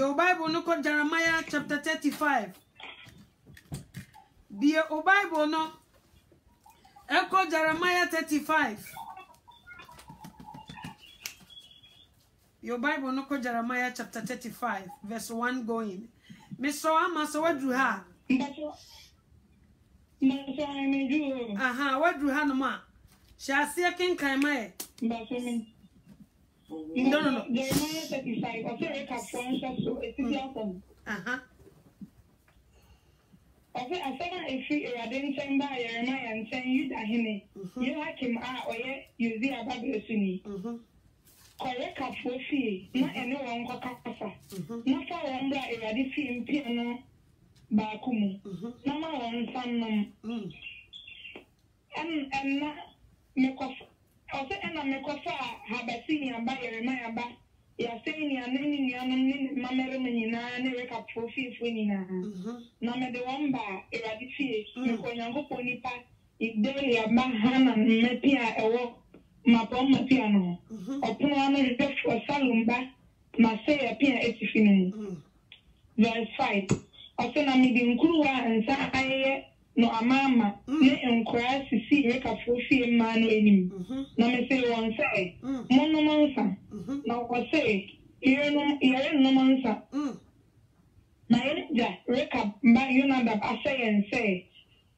Your Bible no ko Jeremiah chapter 35. Be o Bible no. Echo Jeremiah 35. Your Bible no ko Jeremiah chapter 35 verse 1 going. Miss Ama so what do ha? Aha, what do ha no ma? Shall see a king kaima. No. Jeremiah 35. Okay, so it's awesome. Okay, I said if you didn't send by Jeremiah and send you that him, you like him out or you see a Babylon. Correct up for fee, not anyone got casa. Not for one that you already see in piano Bakumu. No one son. And not make off. Also, and I make off have a senior by Jeremiah back. You are saying you are naming your name, Mamma Menina, and wake up for fee winning. No matter one bar, you are the fee, you can go pony pack. If they are Mahana and Mepia a walk. My piano. Upon one request for Salumba, my say appear 85. Verse 5. Also, I made in Krua and say, no, a mamma, let him cry to see make a full fee man in him. No, me say one say, Monomansa. Now, I say, you're no mansa. My rake up by you not I say and say.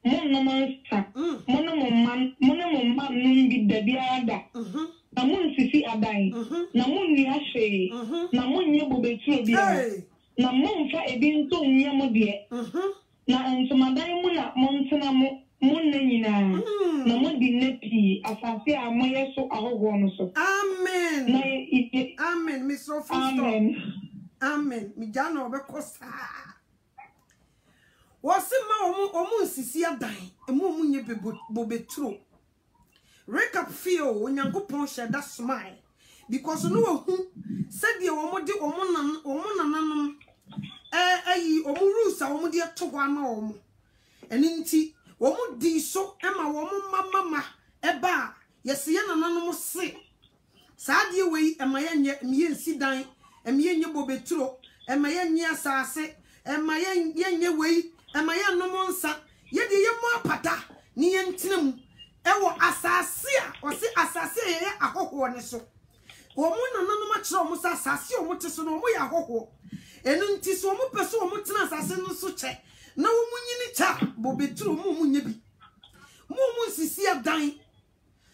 Monomansa, monomman, numbi de biada. Namun sisi adai, namun ni ashe, namun nyebo betro biya, namun fa ebin to nyamo die. Na ansumadai muna monsena munne nyina, namun di nepi asase amoye so ahogo no so. Amen. Na Amen. Mi so Amen. Amen. Mi jana obekosa. Wasema omu sisi adan emu nye bobetro recap feel onyankopon sheda smile because no hu said ye omo de omo nananum ayi omo rules a omo de to ho ama omo eni nti omo di so ema omo mama eba yesi ye nananum se saade we ema ye nye nsidan ema ye nye bobetro ema ye nye asase ema ye nye we ema ye nomonsa ye de ye mo apata ni ye ntinam ewo asase a o se asase ye ahoho ne so wo mo nananum a kire o mo sa asase o mo te so no mo ye ahoho enu nti so mo pese o mo tena asase no so che na wo munyini cha bobeturo mo munye bi mo nsisi adan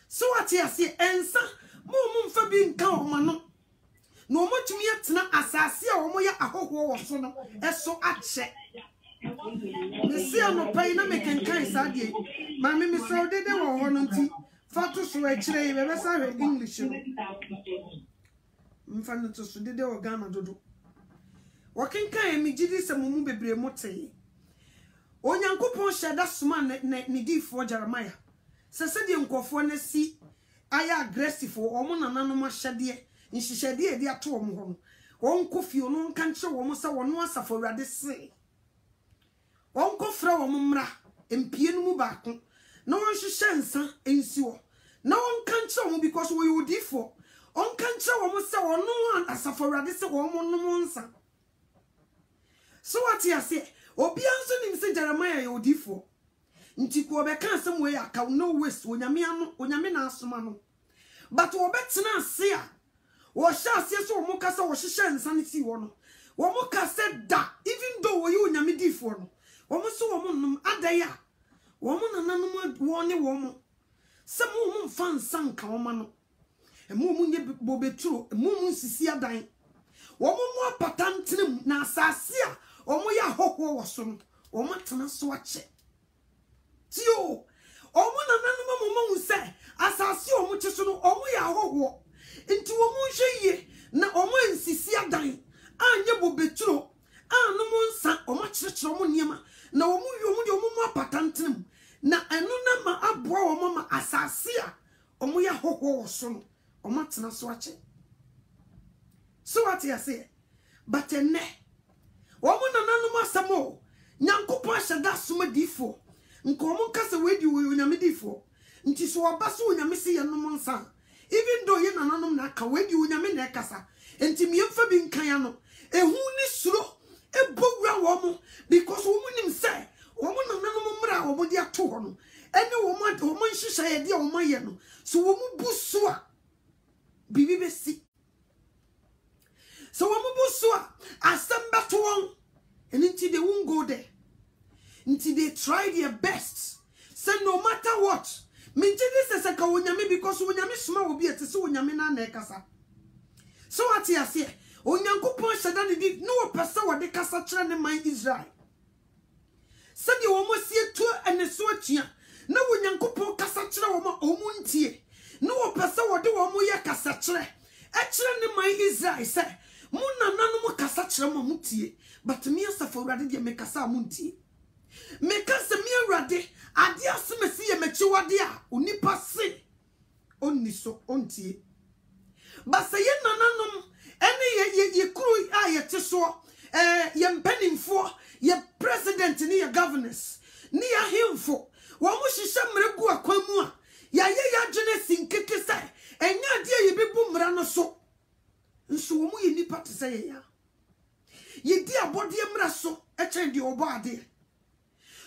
so ati ase ensa mo mfa bi nka o ma no na o mo tumi atena asase a o mo ye ahoho wo so no eso ache. See no pay na make kan sadie mama me so de wo ho no nti fatu so a kire be be sa English no mfa no to so de wo Ghana dodo wo kenkan mi gidi se mumu bebre motei onyankopon sheda soma ne difo Jeremiah se de nkofo na si aya aggressive o mo nanano ma hyede nhihede e de ato mo ho won kofio no nkan kire wo mo se wono asafo wrade se wonko fra wo mmra empie no mu baako na won hwehwe nsa ensi wo na won kan kire wo because wo yudifo on kan kire wo se wono asafo wrade se wo mo no nsa so what you say obi anso nim se Jeremiah yudifo nti ko be kan asem we aka no west onyame na asoma no but wo betena ase a wo hye ase so wo kasa wo hwehwe nsa ne si wo no wo mo kasa da even though wo you onyame difo no womo so womo num adaya womo nananum woni womo se mo mfa nsanka woma no emu munye bobeturo emu nsisi adan womo mo patantenem na asase a womo ya hoho wo so no womo tena so ache tio womo nananum mo se asase womo che so no womo ya hoho nti womo hweye na womo nsisi adan anye bobeturo anu mo nsa womo kyerkyere womo niema na womu yomu de womu apatantenem na enu na ma aboa womu ma asase a omu ya hoho wo so no omu tena so ache so what you say but ene womu nananum asamo nyankopon hyeda soma difo nko omu kase wedi wo onyame difo nti so obaso onyame se yenom nsa even though ye nananum na ka wedi onyame na kasa enti miemfa bi nkan ya no ehu ni suro ebowura wo because wo nim say wo nanano mra wo de ato ho no ene wo nhihye ye de wo maye no so wo mu buso a bibi besi so wo mu buso a asamba to won and until they won't go there until they try their best. So no matter what me this is a kawonyame because wonyame soma will be at so wonyame na na kasa. So what you say onyankopon shada ne di no pesa wo de kasa kire ne man Israel. Said you almost see to and so atua na wonyankopon kasa kire wo ma omuntie no pesa wo de wo mo ye kasa kire e kire ne man Israel say mo nananu mo kasa kire mo mutie but me asafo urade de me kasa muntie me kasa me urade ade asmesi ye mechi wade a onipa se onni so ontie basa ye nananum ene ye kuru a ye te so ye mpanimfo ye president ni ye governors ni ya himfo wo mo hihye mregu akwamu a ya adwene sinkeke sai enya de ye bebu mra no so nso wo mo ye nipa te sai ya ye di abode mra so e chen de obo ade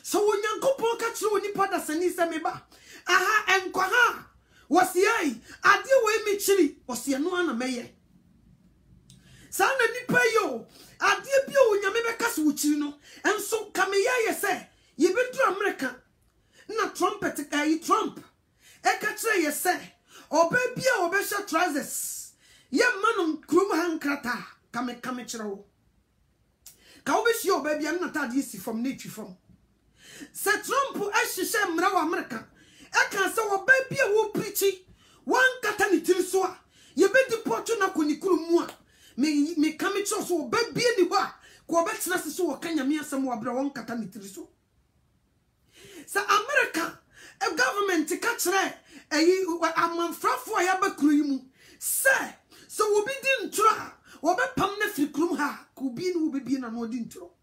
so wonyankopon ka kire oni pada sani se meba aha enkwa ha wasiai ade we mi chiri wasie no ana meye sana nipa yo ade bia wonyame be kase wo chiri no enso kameya ye se ye bedu America na trumpet Trump e ka kire ye se oba bia obesha trousers ye manon krum hankrata kame kire wo ka obeshi oba bia na tade si from nature from se Trump ehihye mra wa America e kan se wo ba bia wo preachi wan kata ni tiri so a ye be deport na konikuru mu a me kame cho so wo ba bia ni ho a ko be tena se so wo kanya me asem wo abra wan kata ni tiri so sa America a government ka kire amanfrafo ya ba kuru yimu se so wo bi di ntro a wo be pam na firi kurum ha ko bi ni wo be bi na no di ntro.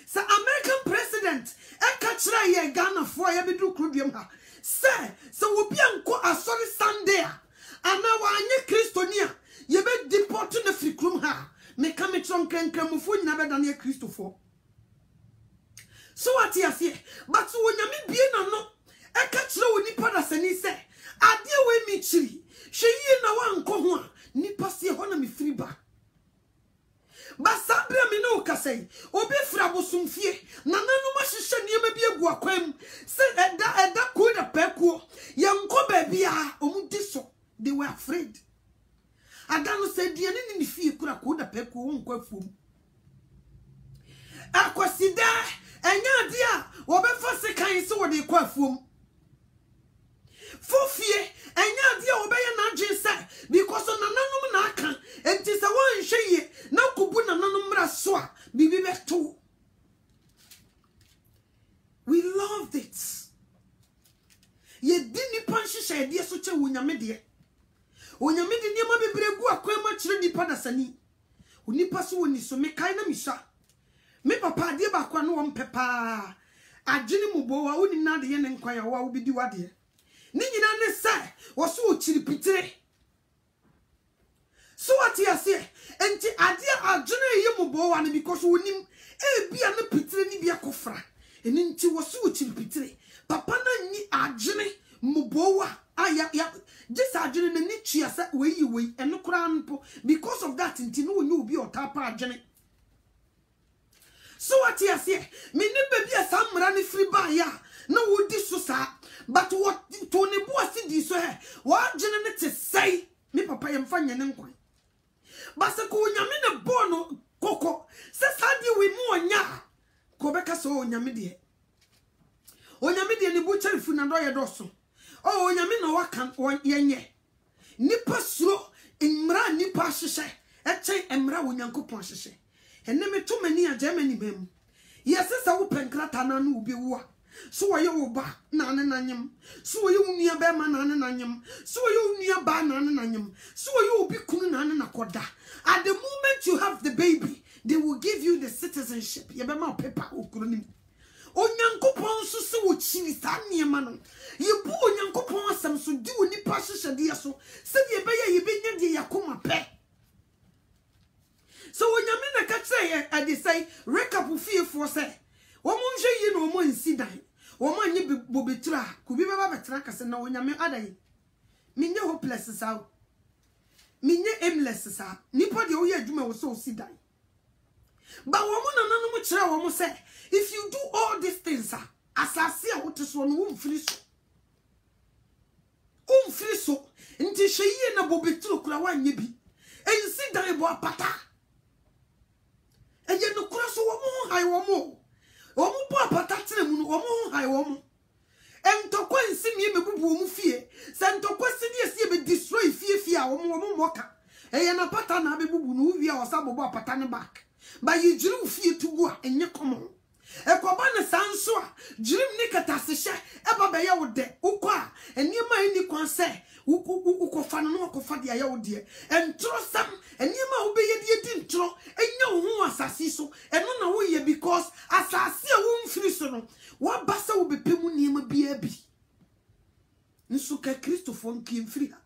Sa American president e ka kire ye Ghana fo ya be du kruduem ha say so wo bia nko asori Sunday ana wa anye Kristonia ye be deport na frikrum ha me ka me tron krankramfo nyina be dane Kristofo so what you say but wo nyame bie na no e ka kire wo nipa da sani say ade we mi chiri hwe yi na wa nko ho a nipa se ho na me free ba basa bia me no kasai obi fra bosumfie na nanu ma hihye niema bi egu akwam se eda ko da pekuo ye nko ba bia omu diso they were afraid adano said diane ni fie kura ko da pekuo nko afuom akwasida enya dia wo be fa sekan se wo de ko afuom fofie enya dia wo be ye na dwen sai because na nanum na aka enti se won hweye na kubu na nanum mra so a bibi beto. We loved it. Ye dini panhihye de so che wonyame de onyame de niam bebregu akwama kire nipa da sani onipa so woni so me kai na misha me papa de ba kwa no won pepa agene mubo wa woni na de ye ne nkwan ya wa wo bidi wade ni nyina ne sai wo so wo chiripitire so what you say enti ade agene ye mubo wa ne because wonim e bia ne pitire ni bia kofra eni nti wo so wo chiripitire papa na nyi agene mubo wa aya just agene na ni tua sa we eno kura npo because of that nti no woni obi otapa agene. So what you say me ne baby asamra ne free ba ya na wodi so sa but what to ne bo asidi so he wa agene ne te sai me papa yem fanya ne nkwan basa ko nyame ne bono koko se sadi we mu onya ko beka so onyame de ne bu cherifu na do ye do so o onyame na waka yenye nipa suro imra nipa hihye eche emra wonyankopon hihye enne meto mani a Germany bem yese sa wo penkrata na no obi wo a so wo ye wo ba na ne nanyem so wo ye wo nua be ma na ne nanyem so wo ye wo nua ba na ne nanyem so wo ye obi kunu na ne nakoda. At the moment you have the baby they will give you the citizenship ye be ma paper okurunim onyankopon so se wo chiri sa niema no ye bu onyankopon asem so di woni pa hihye de so se de be ye be nya de yakoma pe So when you mean a catch say, I decide, recap of fear for say, woman, you know, one see die. Woman, you be tra, could be a track as no one yamme other. Minye hopeless is out. Minye aimless is out. Nipa the oya juma was so see die. But woman, no much woman say, if you do all these things, as I see, I want to swan womb free so. Free so, until she na bobe tru kura wa nyebi. And you see that boy pata. And you no kura so woman high woman. Woman boy pata tinem woman high woman. And to kwen si me bubu mu fie. San to kwesi die si be destroy fie woman moka. And you na pata na be bubu no wi a osa bobo pata ne back. But you drew fie to go and you come on. Ekobana sanso a jirim ni katasehye eba be ye wode ukwa enima ni kwanse ukofa no ukofa de aye wode entrosam enima wo be ye de ntro enya wo asase so eno na wo ye because asase a wo mfiri so no wo basa wo bepemu niema bia bi nso ka Christopher nki mfiri ha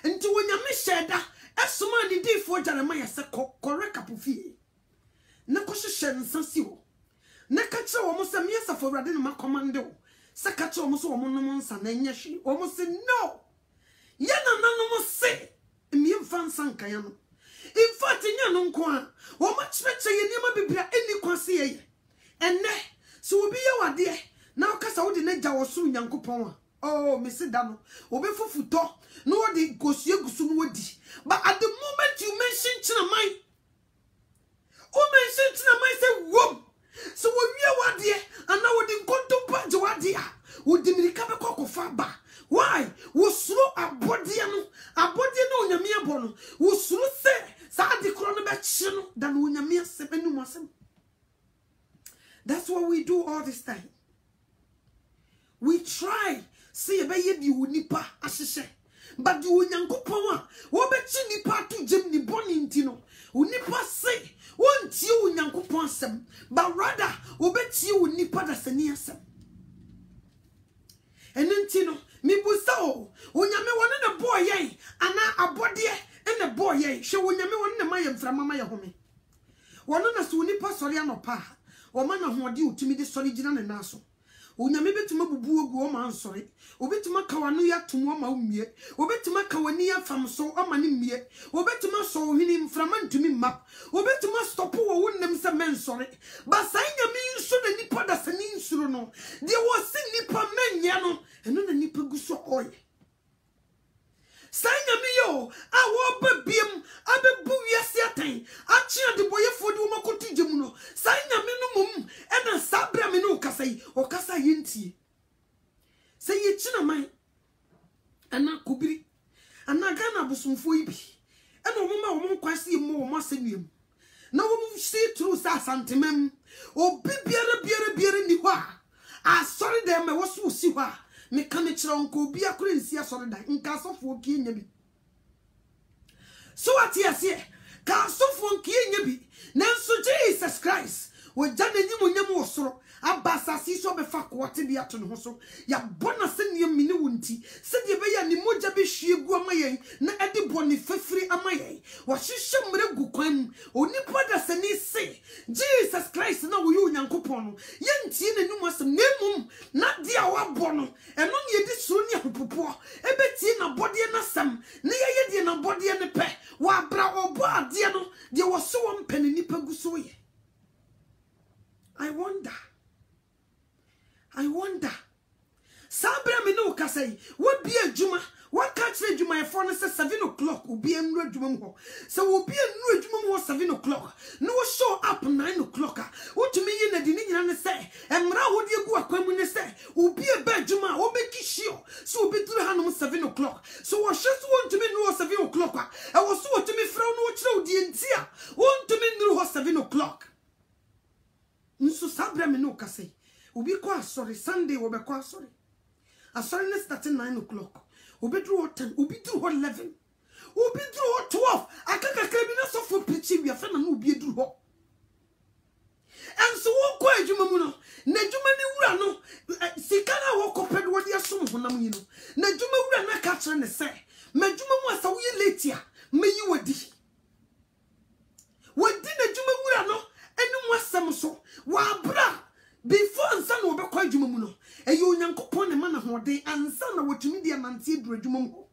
nti wonyame sheda esoma ni difo Jeremiah se correct apofie na ko hye nsasi wo na kache wo se me safo urade no makomande wo se kache wo so wo no nsa na nya hwe wo se no ye na nanom se me mfa nsa nkan ya no in fact nya no nko a wo ma cheche ye niam bibira eni kwase ye enne so obi ye wade na okasa wo de na gya wo so nyankopon a oh me se da no obi fufuto no wo de gosie gusu no wodi but at the moment you mention chinamai o mention chinamai say wom. So when you are there, and now we didn't come to Paja, would the Mirikabe Faba. Why? Was slow a body no Yamia Bono, was slow say, Sadi Cronabach than Unyamia 7 Muslim. That's what we do all this time. We try, see a baby you nipa, as she say, but you Yanko Power, what bet you nipa to Jimmy Bonintino, who nipa say. Won't you Yankupon sem, but rather obet you nipa da senia sem. And then Tino, me buso, when you me one of the boy ye, and a body and a boy ye, show when you me one of my from my home. One of us who nipa soriano pa, or man of what you to me the solid and naso. Unyamebe to mabu go man sorry, obetuma kawanuya to mama umye, obetuma kawania from so amanimye, obetuma so him from to me map, obetuma stop who wouldn't them men sorry, but saying a mean so the nipa that's an insurono, there was sin nipa men yano, and no nipa guso oil. Saying a mio, I will be beam, I be boo yasiatain, I cheer the boy for the Makoti Jamuno, saying a minimum, and a sabra minu casay, or casa yinti. Say ye chinamai, and not kubri, and Nagana busum fuibi, and a woman won't quite see more massinium. No one see through sa santimem, or be beer in the wa. I sorry them, I was so siwa. Me kanichira onko bi akure nsi asore in kasofo kie nya bi so atiase kasofo kie nya bi nanso Jesus Christ wo jana nyimu nyam wosoro abasasi so be fa kwote bi ato no so ya bona senie mini wunti se de be ya ni moja be hwie gu amayen na ede boni fafiri amayen wo hihye mre gu kwan oni poda sani se Jesus Christ na wo yu nyankopon no yentie nanum asem nemum na de a wa bono eno ne edi suro ne ahopopo ebetie na bode na sam ne ye de na bode ne pe wa bra obo ade no de wo so wo mpani nipa gu so ye. I wonder. Sabra me no kasai. What be a juma? What catch the juma? I found 7 o'clock. Will be a new juma. So will be a new juma 7 o'clock. No show up 9 o'clock. What you mean? I didn't say. And now would you go a common say? Will be a bad juma. Will make it sure. So be 7 o'clock. So I just want to be no 7 o'clock. I was so to me from no child the entire. Want to me no 7 o'clock. Nso sabra me no kase obi kwa sorry Sunday wo be kwa sorry asori ne start 9 o'clock obi do 10 obi do 11 obi do 12 akaka krabi na so for preaching we afa na no obi do ho enso wo kwa adwuma mu no na adwuma ni wura no sika na wo koped wo dia som honam yi no na adwuma wura na ka kire ne se ma adwuma mu asa wo ye late a me yi wadi wa bra before ansa na obekwa adwuma mu no eye onyankopon ne ma na hode ansa na wotumi dia nante duru adwuma mu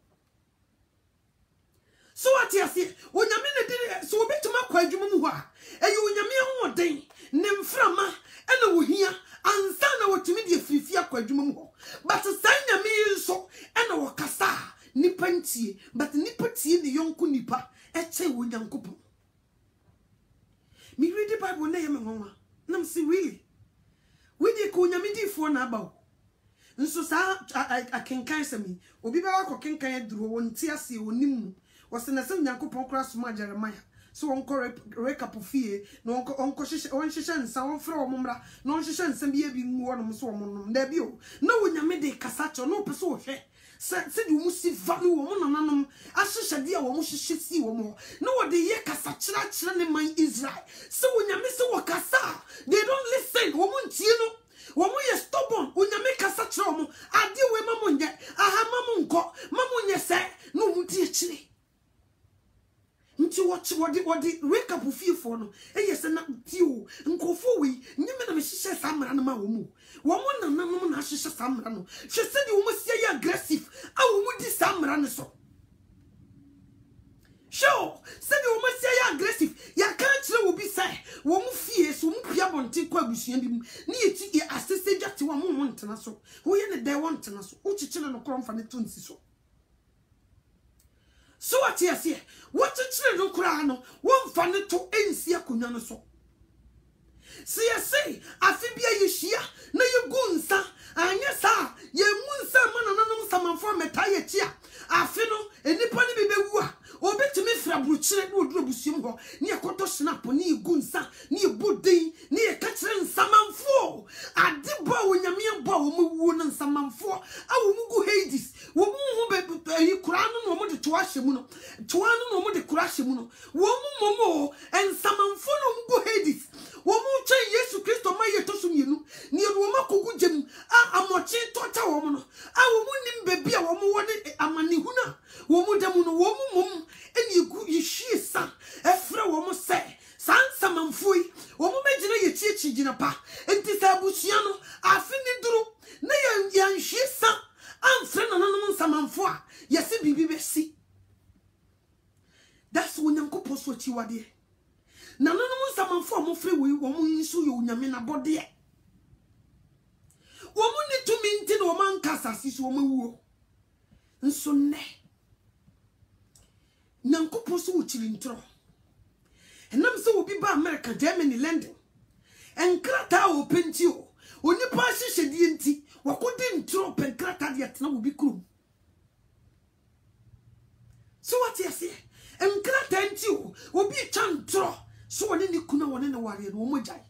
so what you say onyame ne de so obetuma kwa adwuma mu ho a eye onyame hode ne mframa ena wo hia ansa na wotumi dia firifia kwa adwuma mu ho but san nyame nso ena wo kasa nipa ntie but nipa tie ne yonko nipa eche wo nyankopon me read the Bible na yeme nwa nam si really we dey ko nyame di fo na aba nso sa akenkan sami obi ba wa kenkan aduro won ti ase onim wose na sem nyankopon kra soma Jeremiah so won ko recap fie no on ko hyehyɛ nsa won frɛ wo mmra no on hyehyɛ nsa bi ebi ngu wonom so wonom da bi o na wo nyame de kasa cho no pese wo hwɛ se di wo si value wo nananom ahyehyɛ de a wo hyehyɛ si wo mo no wo de ye kasa kyerɛ ne man Israel se wo nyame se wo kasa they don't listen wo mo ntie no wo mo ye stubborn wo nyame kasa kyerɛ wo mo ade we mamo nye aha mamo nkɔ mamo nye se no wo tie kyerɛ nti wodi recap fifo no eyese na tio nkofo we nyime na me hyehyɛ samra no ma wo mu wo mo nananom na hyehyɛ samra no hwe se di wo mo sia ya aggressive a wo mu di samra no so show se di wo mo sia ya aggressive ya kan kire wo bi sai wo mu fie so mu pia bonte kwa abusua bi mu ne yeti e asese dwate wo mo ntena so wo ye ne dey wo ntena so wo kyekyere no kromfa ne tonsi so so what you say what you no kura no won fa ne to ensi akonya no so see you say afibia yehia na yegunsa anya sa ye munsa manananom samanfo meta ye tia afi no enipa ne bebewu a obetimi fra bruchire ne oduro busuem ho ne ekoto snap ne yegunsa ne yebodin ne yekakire nsamanfo adebo wonyame bo wo mu no nsamanfo a wo mu gu Hades wo mu ho be kura no mo de to ahye mu no to anu no mo de kura ahye mu no wo mu momo ensamanfo no mu gu Hades wo mu twa Yesu Kristo ma ye to so mienu ne wo makogu gem a amochi tota wo mu no a wo mu nim bebi a wo mu woni amanehuna wo mu dem no wo mu mom eni egu yehwie sa efre wo mu se sansa manfoi wo mu megina ye chiechi gina pa enti sa abusua no afi ni duru na yanhwie sa amfre nananom samanfo a yesi bibi besi that's when Nyankopon so chiwade nananom samanfo mo frɛ wo mo nso ye onyame na bode wo mo ni tumi nti na wo man kasa sisi wo mawuo nso ne Nyankopon so wo chiri ntro enam se obi ba America Germany London enkrata o penti o onipa hyehyɛ die nti wakodi ntro penkrata de atena wo bi krom so what you say enkrata nti o obi chantro so woni ni kuna woni ne ware no mo jai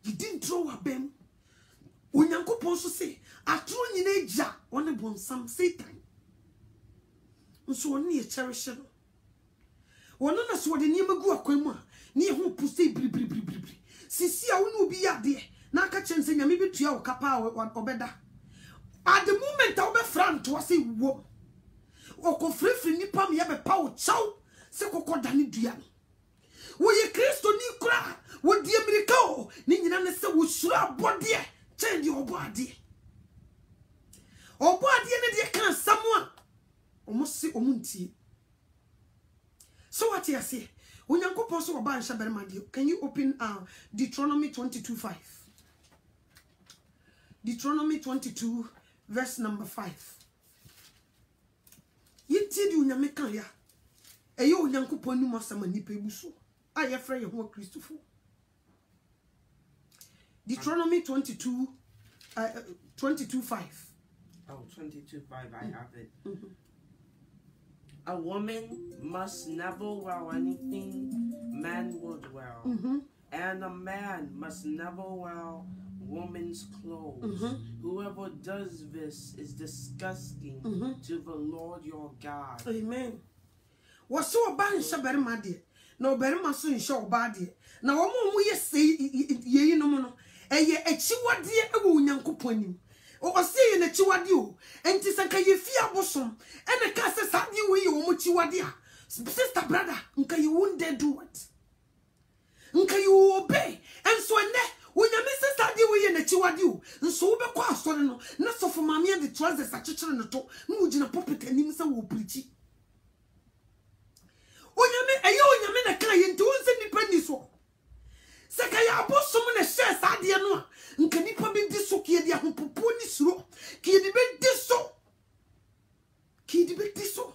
yidi ntro wa bem Onyankopon so se atro nyina agya woni bonsam Satan nso woni ye cherish no wono na so de niemagu akwam a ne ho pusi bribri sisi a woni obi yade na aka chense nyame betua wo kapa obeda at the moment a obefra nto se wo okofrefri nipa me ye bepa wo chaw se kokoda ne dua no wo ye Kristo ni kura wo die America o ni nyina ne se wo sura bode change obade ne de kan samwa omusi omunti so what you say Onyankopon so oba nsha berma dio can you open Deuteronomy 22:5 Deuteronomy 22 verse number 5 yiti di onyame kan ya eye Onyankopon nu masama nipa ebuso aye frɛ ye ho Kristofo Deuteronomy 22:5 Oh, 22:5, I have it. A woman must never wear anything man would wear. And a man must never wear woman's clothes. Whoever does this is disgusting to the Lord your God. Amen. Waso ba nsha berma de na oberma so nsha oba de na wo mo ye sei ye yinom no eye achiwade e wo Onyankopon anim o se ye na chiwade o enti sanka ye fia bosom ene ka se sade we ye wo mo chiwade a sister brother nka ye won't dare do what nka you obey enso ene onyame sesa de we ye na chiwade o nso wo be kwa asore no na sofo maame de trousers achechire no to na ugina pulpit anim se wo preach onyame na kan ye nti wonse nipa ni so seka ya abosom na share saade no a nka nipa bi di so kie di ahopopo ni suro kie di be di so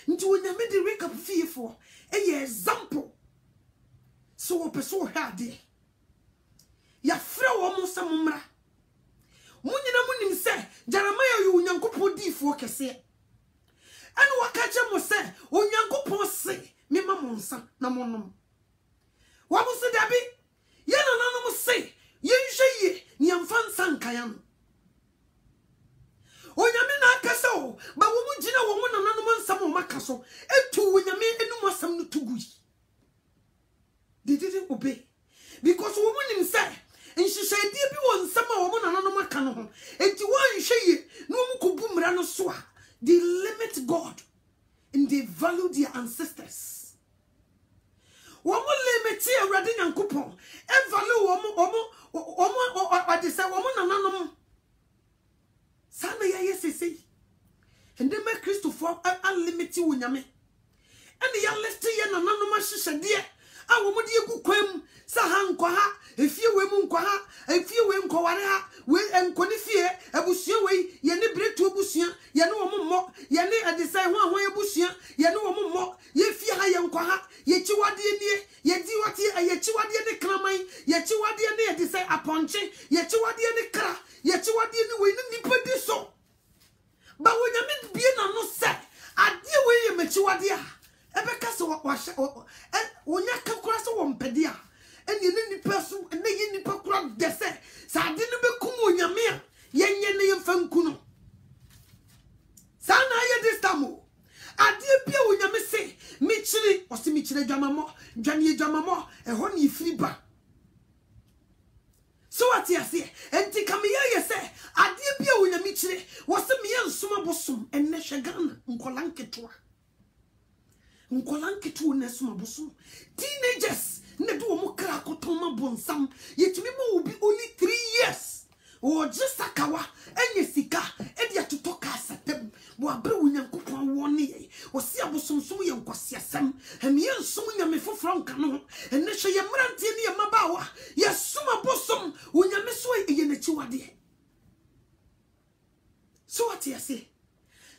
nti onyame de recap fiefo eye example so wo peso hade ya fra wo mo samumra munyina munim se Jeremiah yu Onyankopon difo kese ene wakache mo se Onyankopon se mema mo nsa na monom wa mo se dabi ye nananom se ye nhye ni amfa nsa nkaya no onyame na akasa o ba wo mu gina wo mu nananom nsa mo makaso etu onyame enum asam no tugui. They didn't obey because woman himself and she said, "Dear people, some woman and no can home." And to one she no kubumrano swa. They limit God and they value their ancestors. Woman limit here rather than coupon and value woman they say woman and no Sana yes say and they make Christopher unlimited unyame and the young left here and anonymous dear. Awo mudi egu kwam sa ha nkwa ha efie we mu nkwa ha efie we nkoware ha we enkoni fie abusua we ye ne bretu abusua ye ne wo mommo ye ne adesai ho abusua ye ne wo mommo ye fie ha ye nkwa ha ye chiwade nie ye di wate ye chiwade ne kraman ye chiwade ne adesai aponche ye chiwade ne kra ye chiwade ne we ne nipa di so ba wo nyame bie na no se ade we ye mechiwade a ebeka se wa wonya kakura se wo mpede a ene ne nipa so ene ye nipa kura dese sa ade ne bekum onyame a yenye ne yemfa nkuno sa na ye this time ade bia onyame se michiri o se michire dwamamo dwane dwamamo eho ne ifiri ba so what you say enti kam ye se ade bia onyame chire wo se me nsoma bosom enne hwegana nkolanketoa nkolanketo na suma bosom teenagers ne do mo kra kotoma bonsam yetumi mo obi only 3 years o jesakawa enye sika e dia totoka asatem bo abre Onyankopon won ne o si abosomsom ye nkwasiasam emiye nsom nyame foforo nka no enne hwe ye mrante ne ye mabawa ye suma bosom onyame so ye na chiwade so what you say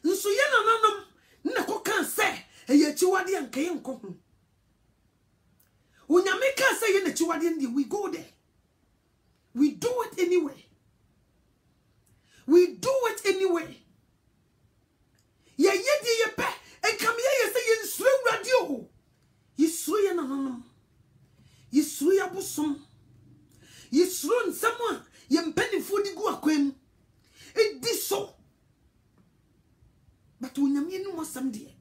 nso ye nananom na kokan se eye chiwade anka ye nko ho onyame ka se ye na chiwade ndi we go there we do it anyway ye di ye pe enkam ye se ye nsuru radio yisuru ye nananom yisuru ya bosom yisuru nsama ye mpanifo di gu akwam edi so but onyame no wasam de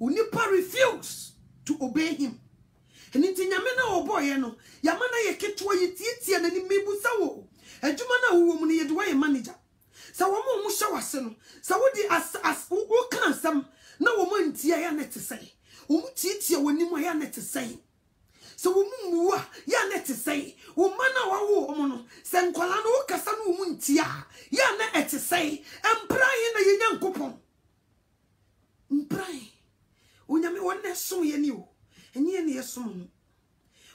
unipa refuse to obey him and nyame na oboye no yamana ye ketwa ye tietie na ni mebusa wo adwuma na wo mu ne ye de wa manager sa wo mu hye wase no sa wo di as wo kan sam na wo mu ntia ya net sei wo mu tietie woni mu ya net sei so wo mu muwa ya net sei wo mana wa wo mu no se nkola no wo kasa no wo mu ntia ya na etesei empra ye na ye Nyankopon mprai onyame wonne so ye ni o enye ne yesom no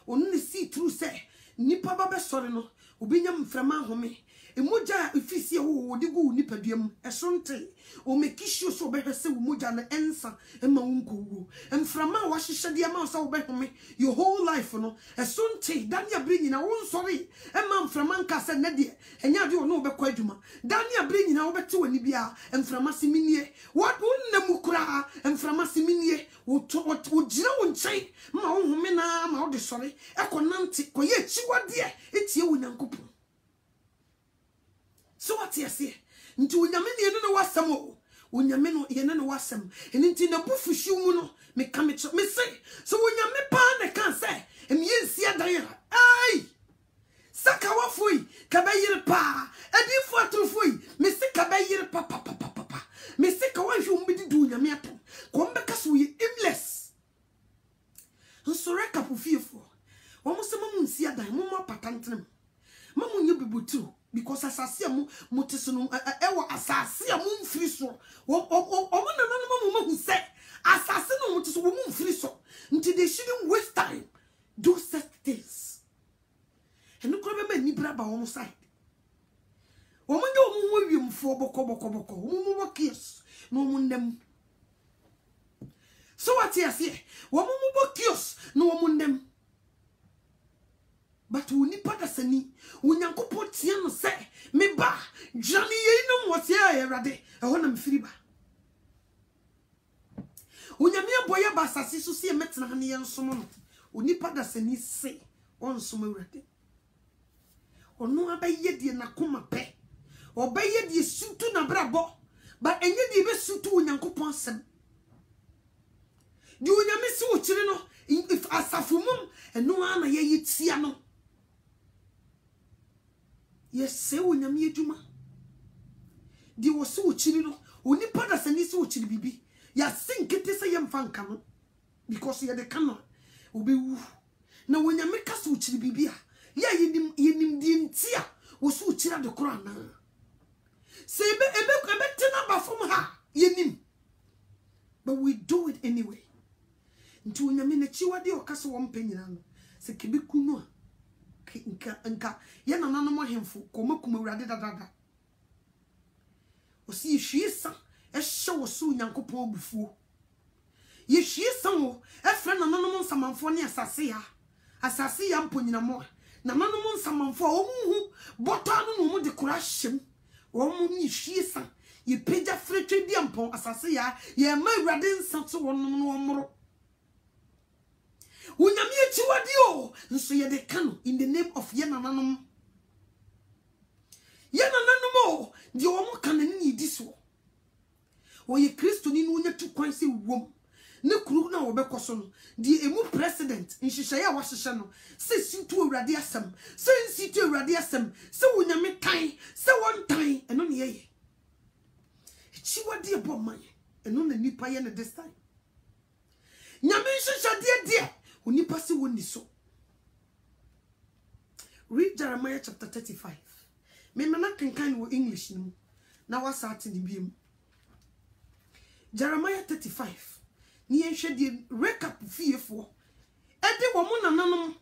onu ne see true say nipa ba be sori no obinya mframa home emoja ifisi wo digu nipa duam esonte o mekisho so be hwese wo moja na ensa ema wonkowo mframa wa hyehyɛ de ma so wo be home your whole life no esonte dania bri nyina won sori ema mframa nka se ne de enya de no be kwa adwuma dania bri nyina wo bete wani bia mframa siminie what wonne mukura mframa siminie wo gira wo nkyɛn ma wo home na ma wo de sori ekonante koye chiwade etie wo Nyankopon. So what you say? Nti onyame ne no wasam o. Onyame no ye no wasam. Enti na bufuhyu mu no me ka me say. So onyame pa na kan say, em yensia dan ha. Ai! Saka wafoi, ka bayire pa. Edi fu atrofoi, me se ka bayire pa. Me se ka wanhwe umbidi du onyame ato. Ko mbeka so ye aimless. Nso reka po fiefo. Almost some see a diamond patantrim. Mamma, you be butu because assassy mutisum ewa assassin moon free so. Or mamma who said assassin mutis woman free so until they shouldn't waste time. Do such things. And no crab men nibra by almost side. Woman don't move for boko, whom kiss, no one them. So what you say? Woman kiss, no one them. But we need Patasani, when Uncle Potiano say, me ba, Johnny, you know what's here, Rade, I want them free ba. When you mere boy basasi so see a metan honey and summon, we need Patasani say, on some ready. Or no, obey ye nakuma pe, obey ye suit to Nabrabo, but and ye be suit to Uncle Ponsem. Do you miss what you know if Asafumum and no one ye siano? Yes, say when you meet Juma. They were so chilly, only Padas and so chilly bibi. Ya think it is a young fan canon because you are the canon. Ubi woo. Now when you make us so chilly bibia, ya yin the tia was so chilla the crown. Say, ebe tenaba from her, yenim. But we do it anyway. Until when you mean a chiwa de or castle one penny, say Kibikuno. Nka ye na nanom ahemfo komakum urade dadada o si hwiesa e hye wo so nyankopon obufuo ye hwiesa wo e fre na nanom nsamanfo ne asase ya mponyinamo na nanom nsamanfo o muhu bota no mo de kura hyem o mu ni hwiesa ye peja fretwe di ampon asase ya ye ma urade nsato wo no omro Unyamie chiwadio nso ye de kanu in the name of yenananom di omo kanani ni diso wo ye Kristo ni no nya tu kwan se wom ne kuru na wo bekoso no di emu president nhihye ya wa hyehye no se situ awurade asem se situ awurade asem se unyame tan se won tan eno ne ye chiwadi ebo man eno na nipa ye ne this time nyame hyehye de Unipa si woni so. Read Jeremiah chapter 35. Me mana kenkan wo English no. Na wa sat ni biem. Jeremiah 35. Ni enhwe de recap fiefo. E de wo mo nananom.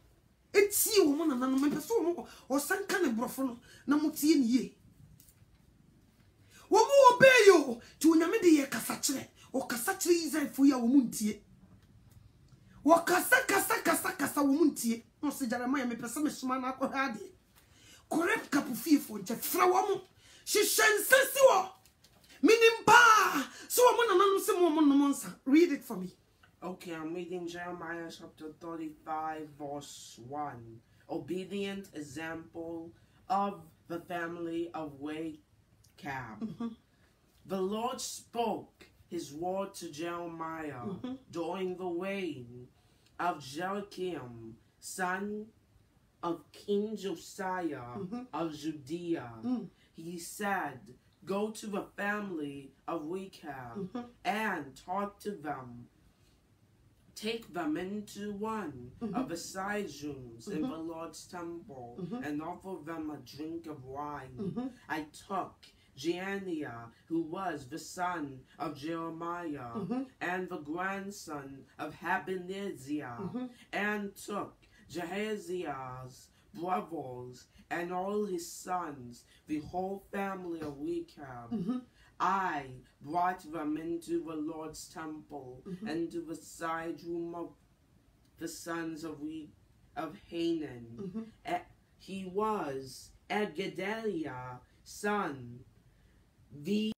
Etie wo mo nananom. Me pese wo mo o sanka ne brofo no na motie ni ye. Wo mo obey yo. Ti onyame de ye kasa kire. O kasa kire Israel fo ya wo mo ntie. Kasa womuntie no se Jeremiah me pese me soma na akohade correct kapufie fo nche fra wo mo hyehyensesi wo minimpa so wo na nanu se mo no nsa. Read it for me. Okay, I'm reading Jeremiah chapter 35 verse 1. Obedient example of the family of Rechab. The Lord spoke his word to Jeremiah during the reign of Jehoiakim, son of King Josiah of Judea. He said, go to the family of Rechab and talk to them. Take them into one of the side rooms in the Lord's temple and offer them a drink of wine. I took Jeaniah, who was the son of Jeremiah, and the grandson of Habeneziah, and took Jehaziah's brothers and all his sons, the whole family of Rechab. I brought them into the Lord's temple, and to the side room of the sons of Hanan. He was Gedaliah, son the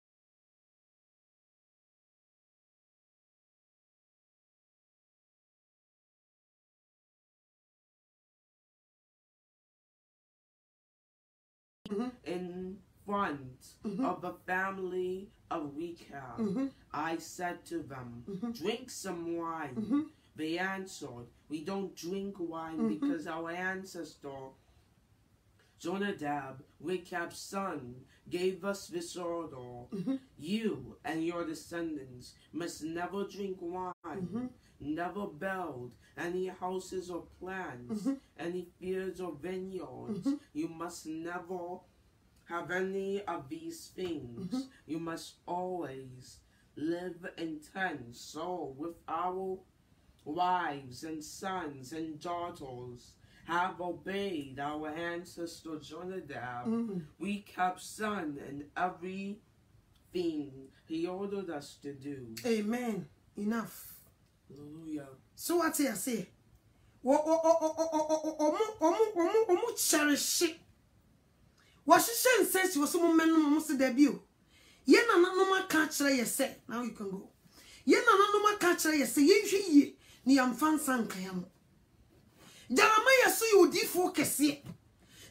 in front of the family of Rechab. I said to them, drink some wine. They answered, we don't drink wine because our ancestor Jonadab, Rechab's son, gave us this order. You and your descendants must never drink wine. never build any houses or plants, any fields or vineyards. You must never have any of these things. You must always live in tents. So with our wives and sons and daughters have obeyed our ancestor Jonadab. We kept son in everything he ordered us to do. Amen. Enough. Hallelujah. So what I say? Cherish it. What she says was some men almost debut. Yen and no more catcher, you say. Now you can go. Yen and no more catcher, you say, ye, ni am fan sankayam. Jeremiah so you defocus ye.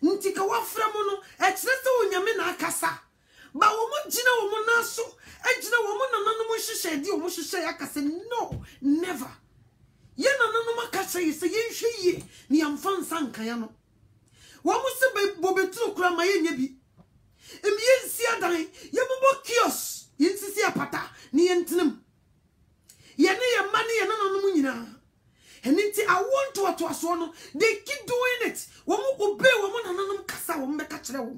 Ntika waframono, expressa unyamina kasa. Ba woman jina woman so, ejina woman and no more shisha, dear Mushisha yakase. No, never. Yen and no more catcher, you say, ye, ni am fan sankayano. What must the Bobetru Kramaye Nebi? Emiensia dine, Yamubo Kios, Yensia Pata, Nientlim. Yene your money and Anonumina. And it's I want to Atwaswano, they keep doing it. One will obey woman and Anonum Casa will make a trail.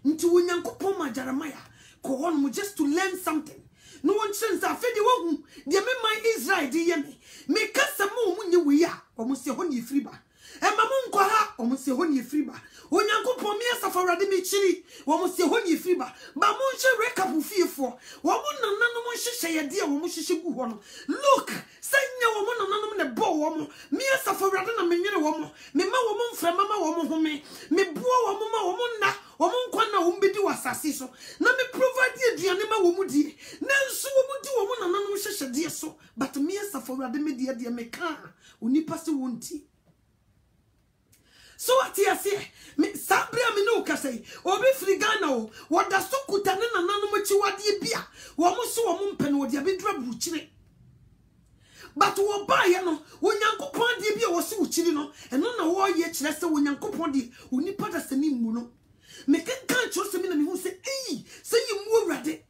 Into Winyanko Poma Jeremiah, go on just to learn something. No one sends a fedi woman, dear my Israel, dear me. Make us a moon when you are, almost your honey freeba. And Mamon Quara, almost your honey freeba. When Uncle Pomia Safari Michiri, almost your honey freeba. Bamuncha Rekapu fearful. Woman and none one should say a dear woman. Look, say no woman and none of the bow woman. Mia Safari and Mena woman. Me ma woman from Mamma woman whom me boa woman, woman Quana whom be do assassin. Now me provide you the animal woman. Nancy woman do woman and none of a dear so, but Mia Safari media dear me car, Unipasu wunty. So what you say? Me Sabria me no kase. Obi frigano. What da so kutane na nanu machi wadi bia. Womo so womo mpene wodi abedra buchire. But wo ba ye no, Onyankopon di bia wo se buchire no. Eno na wo ye kire se Onyankopon di onipa da se ni mu no. Me kan cho se me na me hu se se yimu awrade.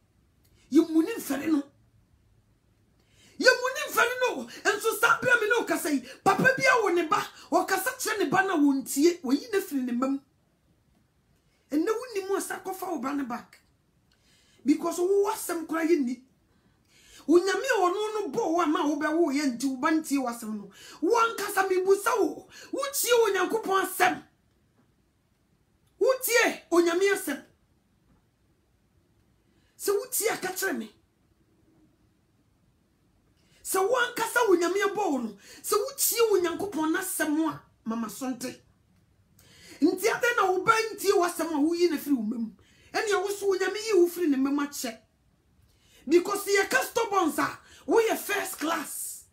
Yimu ni mfere no. Yemuni mfere no. Enso Sabria me no kase. Papa bia wo ne ba. Wakasa chere ne ba na wontie oyi na firi ne mam enne wuni mu asakofa wo ba ne back because wo wasem kura ye ni unyame ono no bo wa ma wo be wo ye nti wo ba ntie wasem no wankasa mebusa wo wutie Onyankopon asem wutie onyame asem se wutie aka chere me se wankasa Onyame bo no se wutie Onyankopon na semwa mama sonte nti ade na wo ba ntie wasem a wo yi na firi wo mem ene wo so Onyame yi wo firi ne mem a che because ye customers are we first class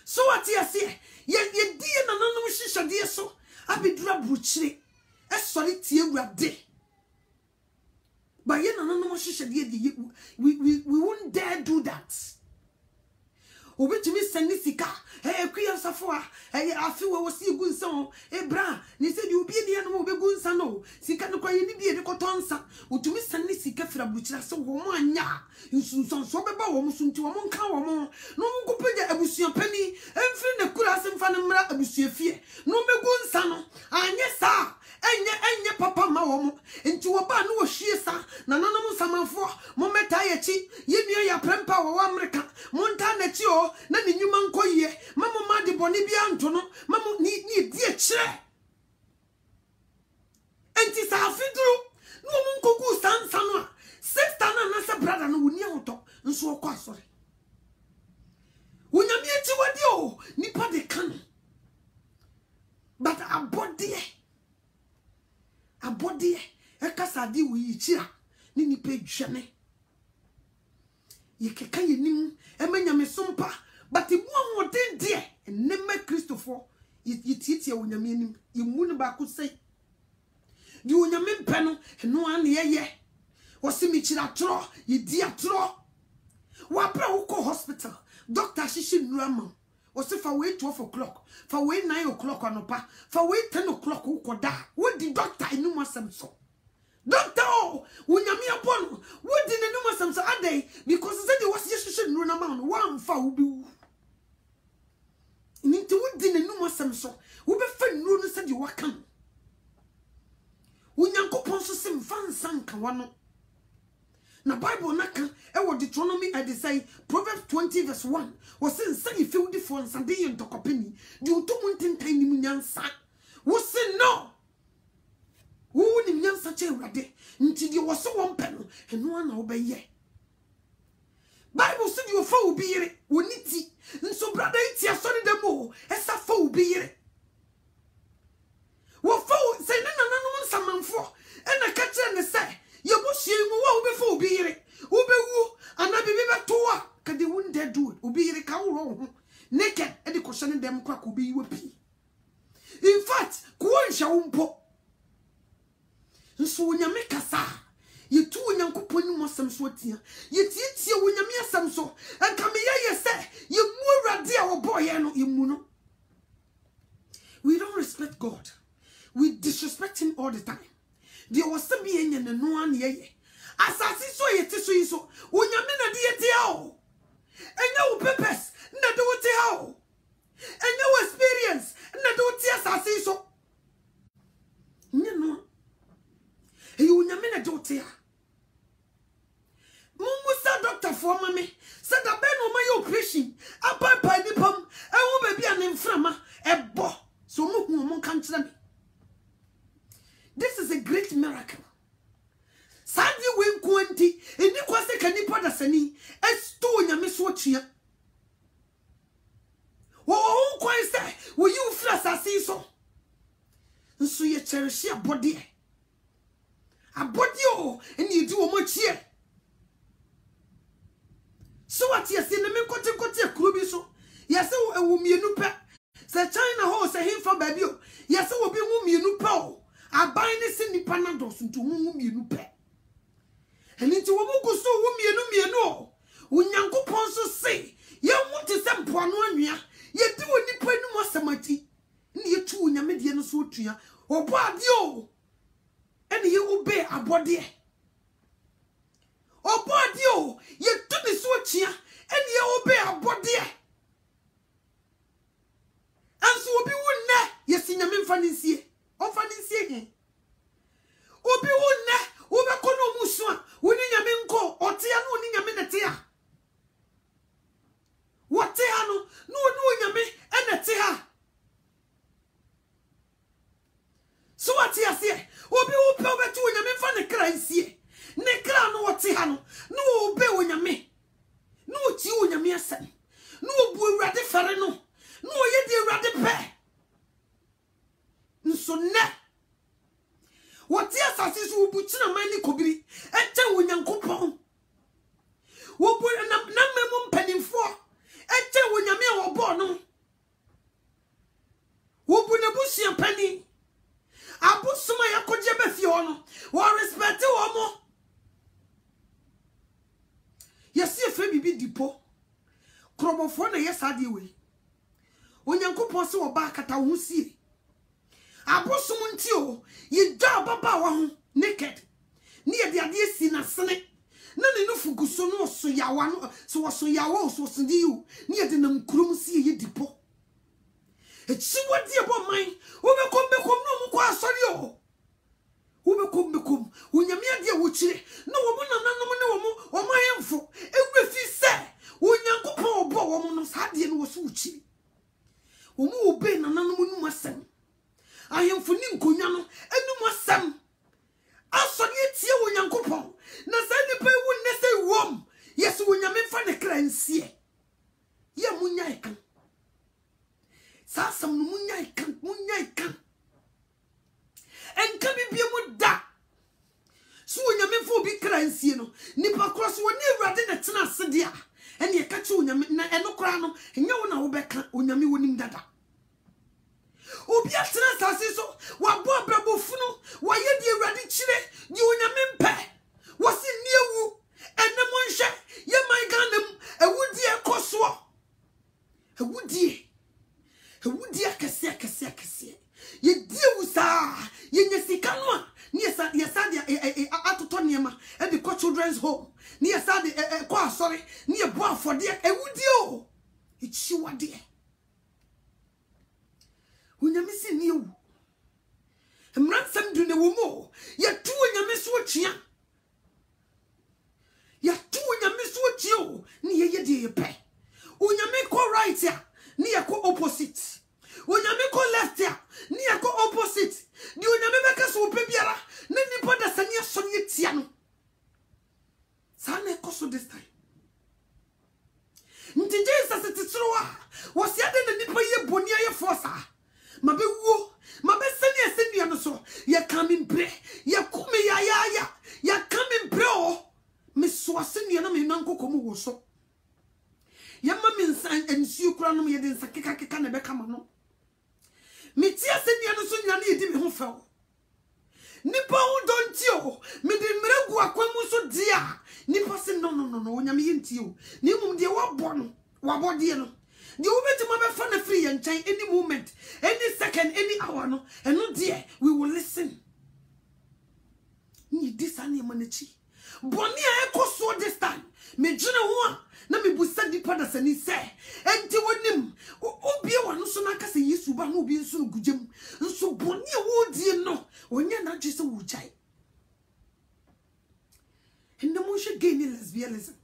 so what you say ye die na nanom hihade so abedura bruchire e sori tie awurade but ye na nanom hihade we won't dare do that. Obetumi send sika kuya safo afi wo si gunsan bra ni se di obi dia no obegunsan no sika no kwaye ni bi e de kotonsa otumi send sika fra buchira se wo mo anya nsunson so beba wo musunti wo nka wo mo no nkopeja abusuan pani emfiri na kura asemfa ne mra abusua fie no begunsan no anye sa enye papa ma wo mo enti wo ba no wo hwie sa na nanom samanfo mo meta ye chi ye nua ya prempa wo America mo nta na chi o na ni nyuma nkoye mama ma de boni bia nto no mama ni di e kire enti sa afidru no mo nkogu sansa no a sister na se brother no woni ahoto nso okọ asore Onyame echi wadi o nipa de kan but abode e kasa di wo yi chira ni nipa dwene ye keka ye nim e manyame sompa but mu ahoden de ne ma Christopher ye tietia Onyame anim ye mu ne ba ko sei di Onyame mpe no eno an ye wo se mi chira tro ye di atro wa bra wo ko hospital doctor shishi nurama wo se fa we 12 o'clock fa we 9 o'clock anopa fa we 10 o'clock wo koda wo di doctor enu masem so Doctor, unyami abono, what did the numbers some Saturday because it was just a run amount one foul be. Into what did the numbers some so, who be friend run said you were come. Unyanko ponso sim fan sanka wano. Na Bible naka, ewo Deuteronomy I say Proverbs 20 verse 1 was saying say you feel difference and they into company. You don't want to tiny munyansa. Was say no. Who ni munyansa che rade. Nti di was so one pen and one obey. Bible said you foul be it. Uniti. And so brother it's ya sorry the more. Esa foul be it. What foul say no saman for. And I catch and say. You go see mu before be it. Wu and I be toa. Can they wouldn't dare do it. Ubi it cow naked and the question them crack will be whippy. In fact, Kuan Shaumpo. So when you make a sa, you two young coupon was some sweating. You teach you when you meet some so, and come here, you say, you more dear or boy, and you muno. We don't respect God. We disrespect him all the time. There was some being in the no one ye. As I see so yet so, when you mean a deity how. And no purpose, not do it how. And no experience, not do it as I see so. No. You mean a dotia. Mumusa doctor for mommy said that Ben on my operation. A papa nipum, and will be an inframa, a bo. So no can't tell me. This is a great miracle. Sadi win quanti, and you was a canipada sani, and stone your miss what here. Oh, quite say, will you flash as see so? And so you cherish your body. A body, and you do much here. So what you see, the men got a clubiso. Yes, a woman you know, Sir China horse a him for baby. Yes, I will be woman you know. I bind this in the panados into whom you pay. And into a mugu so whom you know. When Yanko Ponso say, you want to send Pononia, yet do any point no more samati. Near two in your median sutria, or Badio. And you obey a body. Or Badio, you do the swatchia, and you obey a body. And so be one na, yes, in a minfancy. Ofanisi Obi wonna obeko no musua woni nyame nko otea no ni nyame netea wotea no nyame enetea so watia se obi wo pe obetu nyame fa ne kra nsie ne kra no wotea no obe wo nyame no ti wo nyame asem no obu awurade fere no ye di awurade pe nso ne wati asase so obuchina mani kobiri eche wonyankopon wobu na memu mpanimfo eche wonyame a wobo no wobu ne busia pani abusuma yakoje befie ono wo respect wo mo yesi efe bibi dipo kromofo na yesade we onyankopon se wo ba kata wo sie Abosumunti ye da baba wa ho naked ni ye de ade si na sene na ne no fuguso no so yawa no so so yawa so sidi you ni ye de nam kurum si ye dipo e chi wadi ebo man wo be kom no mu kwa asori o wo be kom onyame ade wo chire na wo mo nananom ne wo mo ayemfo ewe fi se onyankopon obo wo mo no sade no wo so chire wo mo obe nananom nu asem ayemfo ni nkonya no enum asem asori etie onyankopon na sa nipa ewu ne se wom yesu onyame fa ne kra nsie ye munya ikan sa asem no munya ikan enka bibie mu da so onyame fa obi kra nsie no nipa cross woni awurade ne tena asede a ene ye ka che onyame na enokra no enye wo na wo beka onyame wonim dada obi atena sase so wabo abrabofunu waye di awurade chire di onyame mpe wasi niewu enem nhye ye man ganem ewudi ekoso ewudi akese ye di wusa ye nyesika no a ni yesa children's home. Near Sadi, sorry, near Bois for dear, a wood. It's you, dear. When you missing you, and ransom do the woman, you're two in your miss what you. You're two in your miss what you, near your dear pay. When you make all right here, near co opposite. When you make all left here, near co opposite. Do you never make us open Biara? Nani Pada Sanya Sonia Tiano. Sana Coso this time. Ntinje sa setitsroa was yade na nipa ye bonia ye forsa mabe wo mabe senia no so ye coming bre ye kume ya coming bre o me so asenia na me nanko komu wo so ye ma me nsan ensuo kura no ye de nsa keka na be kama no me ti asenia no so nya na ye di me ho fa o nipa hu donti o me de mregu akwamu so dia nipa se no onyame yenti o ni mum de wabo no wabo de no de obeti ma be fa na free yen chan any moment any second any hour no eno de we will listen ni this ani manachi boni a ekoso this time me dwene ho a na me busa dipa da sani se enti wonim obie wano so na kase yesu ba no obi nso no gugem nso boni a wo die no onya na dwese wo jai and the motion gain lesbianism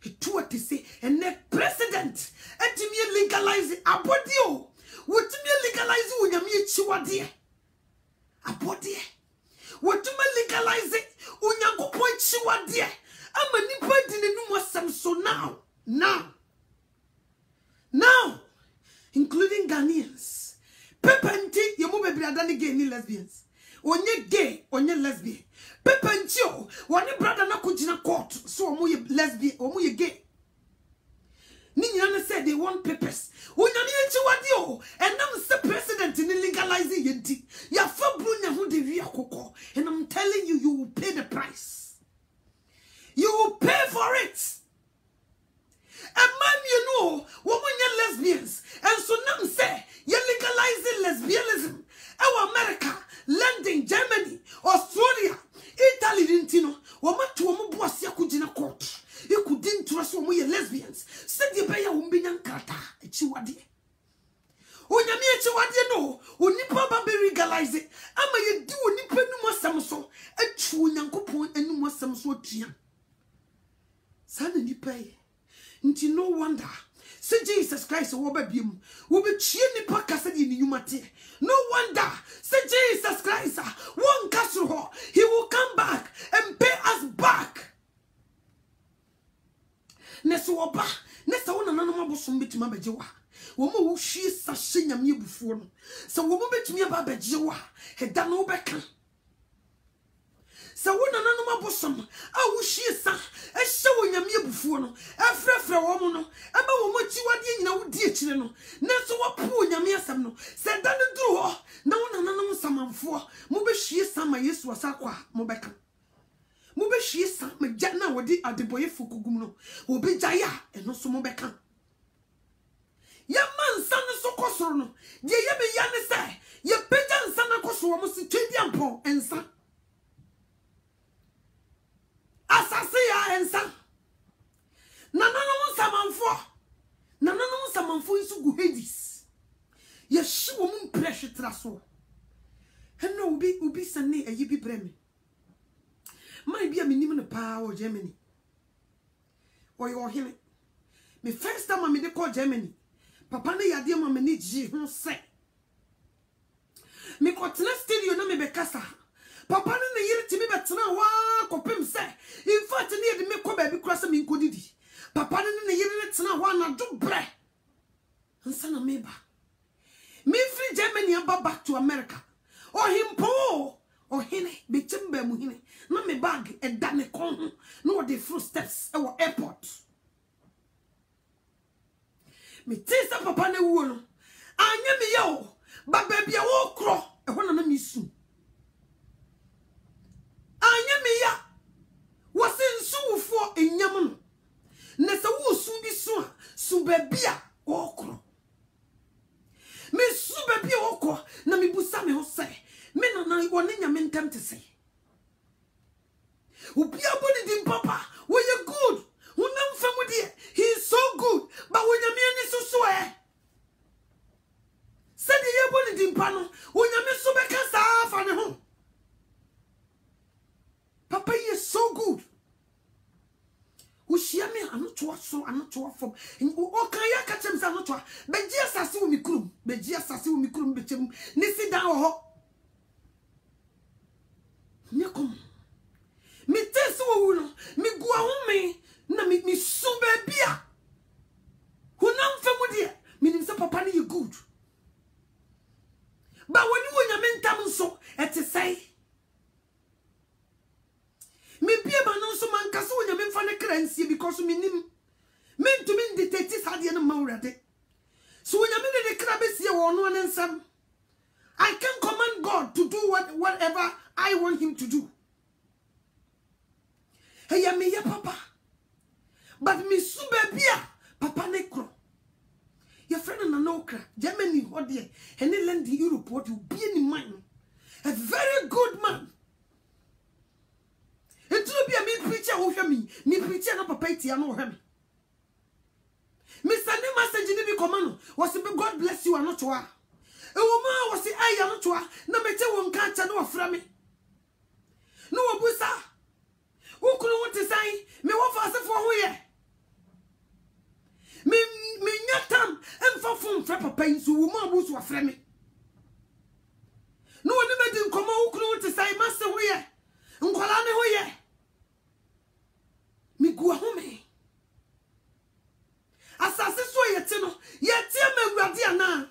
it to what to say and the president and me legalize abodio what me legalize unyame chiwade abodie what me legalize unyankopon chiwade ama nipa di ne num asem so now including Ghanaians pepenti yemu bebre adani gay ni lesbians onye gay onye lesbian pepentio wani brother na kujina court so omo ye lesbian omo ye gay ni nyina said they want papers onyame echi wade o enam se president ni legalizing yenti ya fa brunya ho de wi akoko and I'm telling you you will pay the price. You will pay for it. And man, you know, women are lesbians. And so now say, you're legalizing lesbianism. Our America, London, Germany, Australia, Italy, didn't you know? Woman to woman boss ya kujina court. You couldn't trust women lesbians. Said you pay a woman kata. Chiwadi. Onyame chiwadi no. Unipa baby legalize it. Ama ye do unipa no samso. A true yankopon and no samso tian. Sana ni pay. Nti no wonder. Say Jesus Christ will be him. Will be chini pakasa in humati. No wonder. Say Jesus Christ won't castle. He will come back and pay us back. Nesu oba. Nesa wana nana maboso mbiti mabejewa. Womo wushi sa shenya mye bufuo no. Sa womo beti mye ba bejewa. Heda no beka. Sa wona nanoma bosom a wo hwiesa e hye wo nyame abufuo no efrefre wo mo no eba wo mochi wade nyina wo di akire no nanso wo po nyame asem no se da no duru ho na wona nanom samanfo mo be hwiesa ma Yesu asakwa mo beka mo be hwiesa ma gya na wodi adeboye fukugum no wo be jaya eno so mo beka ya mansa no so kosoro no ye ye be ya ne se ye peja nsa na kosoro mo si twedi ampo ensa asase ya ensa nananom samanfo isu gu Hades ye hye wo mu pressure traso henno ubi sane ayi bi breme mai bia menim ne pa o Germany o yo hene me first time me de call Germany papa ne yade ma me ne ji ho se me ko tena studio na me be kasa papa ne yiri timi betena wa kopem se in fact ne de me ko ba bi krasa me nkodidi papa ne yiri tena wa na do bre nsa na meba me free Germany aba back to America o himpo o hine betimba mu hine na me bag e da ne kon no the first steps e wo airport me tisa papa ne wo no anya me yo ba bia wo kro e ho na me su anya me ya wasin suwfo enyam no na se wo su bi su a su ba bia wo kro me su ba bia wo kro na me busa me ho se me na woni nyame ntam te se Ubia boni dim papa. When you good. Unam famudi. He is so good. But when you mean so swear. Said the boni dim pano. When you mean so bekasa for the home. Papa is so good. Ushiami anotoa so anotoa from. O kan ya ka chem sa anotoa. Beji asase wo mikrum. Beji asase wo mikrum bechem. Nisi dan ho. Nyakom. Me tesi wo no. Me gua ho me na me sube bia. Hunam famudi. Me nim say papa ni good. But when you nyame ntam so ete say me bia ba no so man kase wo nyame mfa ne kransie because me nim me ntumi ndeteti sade no mawrade so wo nyame ne kra besie wo no ne nsam I can command God to do whatever I want him to do. Hey ya me ya papa but me sube bia papa ne kro your friend na no kra Germany hodie any land Europe what you be in mind a very good man. It will be a me preacher who me preacher no papa itia no hwe me. Mr. Ne message ni bi command was be God bless you not to a. E wo ma was I am not to a na me te won kan cha no ofra me. No obusa. Wo kunu wo te sai me wo fa asefo ho ye. Me nyatam emfa fun fra papa insu wo ma obuso ofra me. No oni me din komo wo kunu wo te sai ma se ho ye. Nkwala ne ho ye mi gua ho me asase so yete no yete ma awurade ana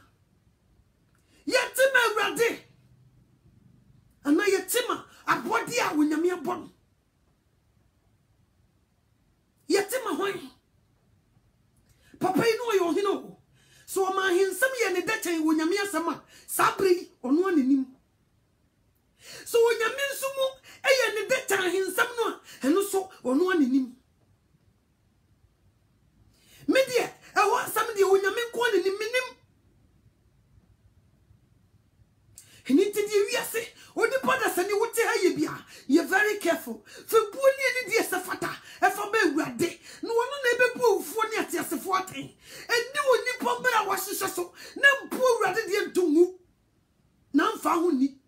yete ma awurade ana yete ma abode a wonyame abon yete ma ho papa ino yo hino so ma hinsam ye ne dachen wonyame asama sabre ono anenim so wonyame nsumu eye ne dachen hinsam no eno so ono anenim media e ho asam de wonyame ko anenim minim hiniti di wiase odi pada sani wote haye bia you very careful fe buoni ni die safata e fa ba awurade no wono na ebe bu ofuo ni atiasefo aten eni woni pombra wa hyehyɛ so na mpo awurade de ntungu na mfa ho ni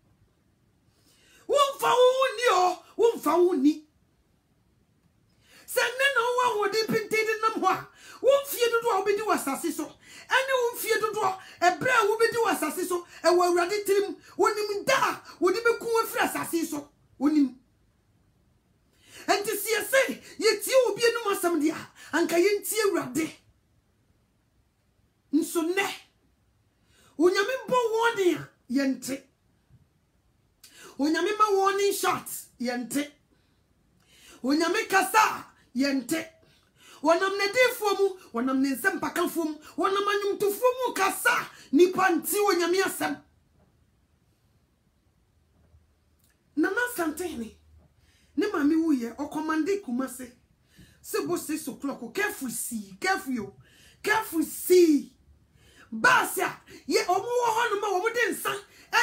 wonfa ho ni o wonfa ho ni sanne na wo ho de pintede nam ho a wonfie dodo a obedi wasase so ene wonfie dodo a ebre a wobedi wasase so e wo awurade tirim wonim da wodi beku afiri asase so wonim enti sie se yetie obi enum asam dia anka yentie awurade nso ne onyame bo woni a yente onyame ma warning shots yente onyame kasa yente wonam ne defo mu wonam ne nsem pakanfo mu wonam anyumtofo mu kasa nipa nti onyame asem nana santene ne mami wuye o commande kumase se bo 6 o'clock careful see basia ye omo wo hono ma wo mo de nsa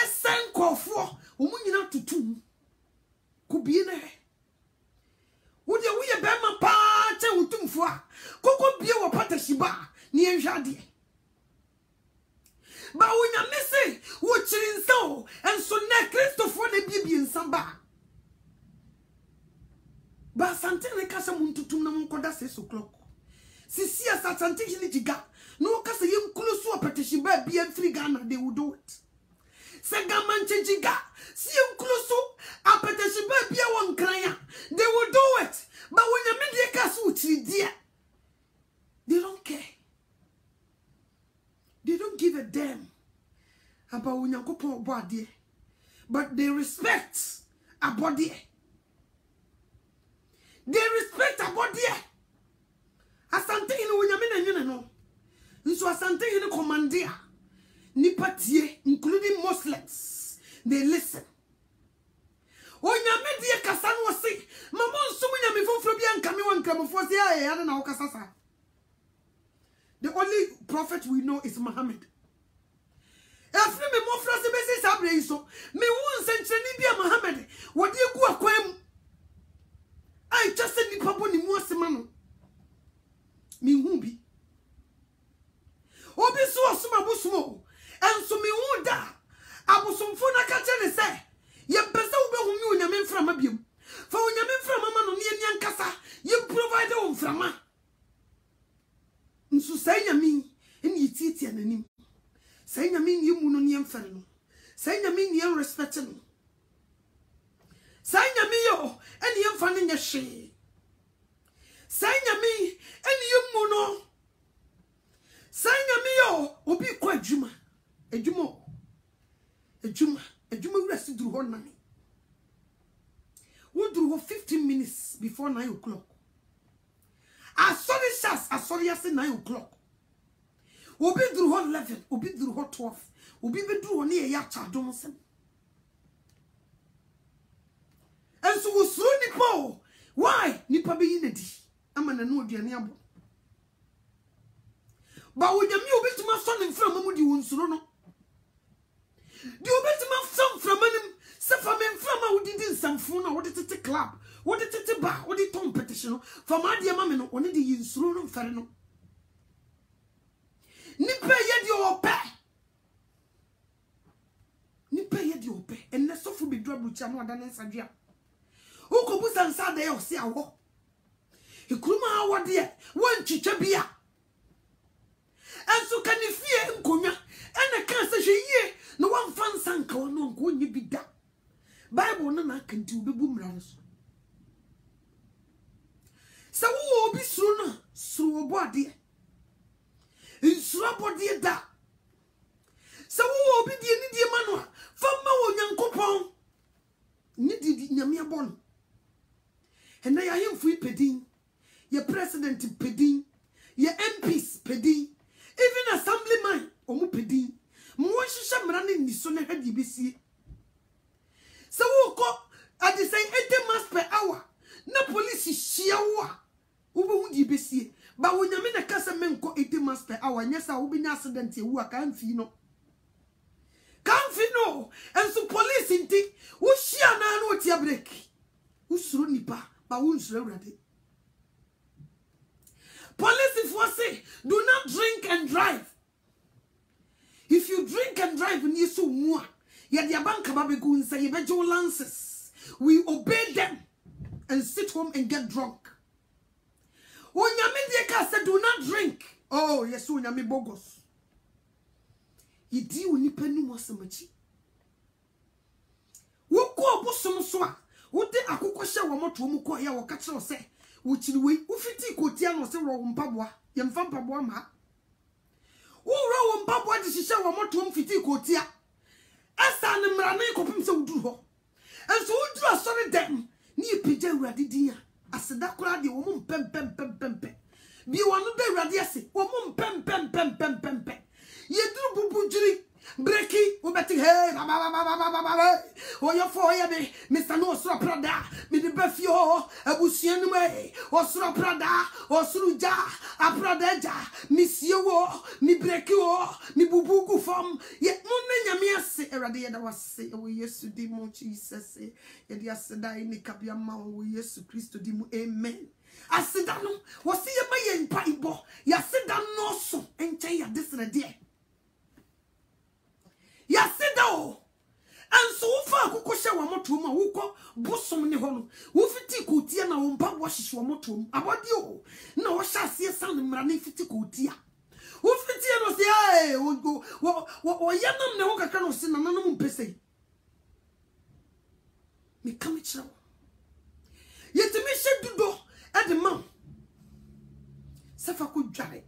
esen kofo omo nyina tutu kubie ne wode wuye be ma pa che utumfo a koko bie wo patashiba ni enhwade ba wonya mese wo chiri nsa o enso ne Christopher ne bibie nsa ba santene kasa muntutum na munkoda 6 o'clock sisi asa santene ni jiga no kasa yemkulo so patashiba bia mfiri Ghana they will do it sega manchiga si yemkulo so apatashiba bia won kranya they will do it but when you media kasa uchiri dia they don't care. They don't give a damn about Unyankopon body, but they respect a body. They respect a body. Asante ino unyamina nyina no. Nso asante ino commandia. Nipatie, including Muslims, they listen. Unyamidi kasanu wasi. Mamon sumu nyami fufro biya nkami wankami fosi ya ya na wakasasa. The only prophet we know is Muhammad. After me more frase besi sabre so me won sencheni bia Muhammad wodi egu akwam fere no say nyame ni en respect no say nyame yo eni en fa ne nye hwe say nyame eni yemu no say nyame yo obi kwa adwuma wura si duru ho nane wo duru ho 15 minutes before 9 o'clock asori ase 9 o'clock obi duru ho 11 obi duru ho 12 obi be duru ho ne ya cha dom sem enso wo suru nipa why nipa be yinadi ama na no oduane abo ba wo nyame obi tuma so ne mfra mamu di wo nsuro no di obi tuma so mfra manim se fa me mfra ma wo di nsamfo na wo de tete club wo de tete ba wo de competition fa ma de ma me no one de yinsuro no mfare no nipa ye di ope enne sofu be dua bucha no ada nsadua wo ko bu sansa de o se awo ikuruma awo de won twitwa bia enso kan fie nkonwa ene kan se hweye no wan fan sanka wono nko nyi bida bible no na kan ti obebu mra no so se wo obi suru no suru obo ade insura body da se wo obi die ni die manu fa ma wo nyankopon ni di nyame abon ena ya hemfu pedin ye president pedin ye MPs pedin even assemblyman omu pedin mo hihye mra ne ni so ne hadi besie se wo ko at the say 80 miles per hour na police hia wo wo di besie ba wo nyame na kasa menko 80 miles per hour nyesa wo bi nya accident ewu aka amfi no enso police inti wo hia na no tia break wo suru nipa ba wo nsuru awrade police for say do not drink and drive. If you drink and drive ni so mu a ye dia banka ba be gu nsa ye bejo lances we obey them and sit home and get drunk. Onyame de ka say do not drink. Oh yes onyame bogos yidi oni pani mo samachi wo ko obosom so a wo de akokko hye wo moto mu ko ye wo ka kire say wo chiri we wo fiti kotia no se ro mpaboa ye mfa mpaboa ma wo ro mpaboa de hye wo moto mu fiti kotia asa ne mra ne kopim se wuduru ho enso wuduru asori dem ni epija urade din a aseda kora de wo mu pem bi wonu de urade ase wo mu pem ye duru bubunjiri breaki wo beti hey o yo fo ye be Mr. No Osro Prada mi de bafio abusua no mai Osro Prada Osro ja aprada ja mi siewo mi breaki wo mi bubugu fam ye munne nyame ase erade ye da wase wo Yesu di mo Jesus ye di aseda ni kabia ma wo Yesu Kristo di mo amen. Aseda no wo se ye ma ye mpa ibo ya aseda no so enche ya desre de ya seda o anso wo fa akoko hye wa moto mu a wo ko bosom ne ho no wo fiti kotia na wo mpa wo hyehye wa moto mu abode o na wo hye ase san mra ne fiti kotia wo fiti no se ai wo yanam ne ho kakra no se na nanum mpese me kam chira yetimi hye dudo e de ma safa ko dware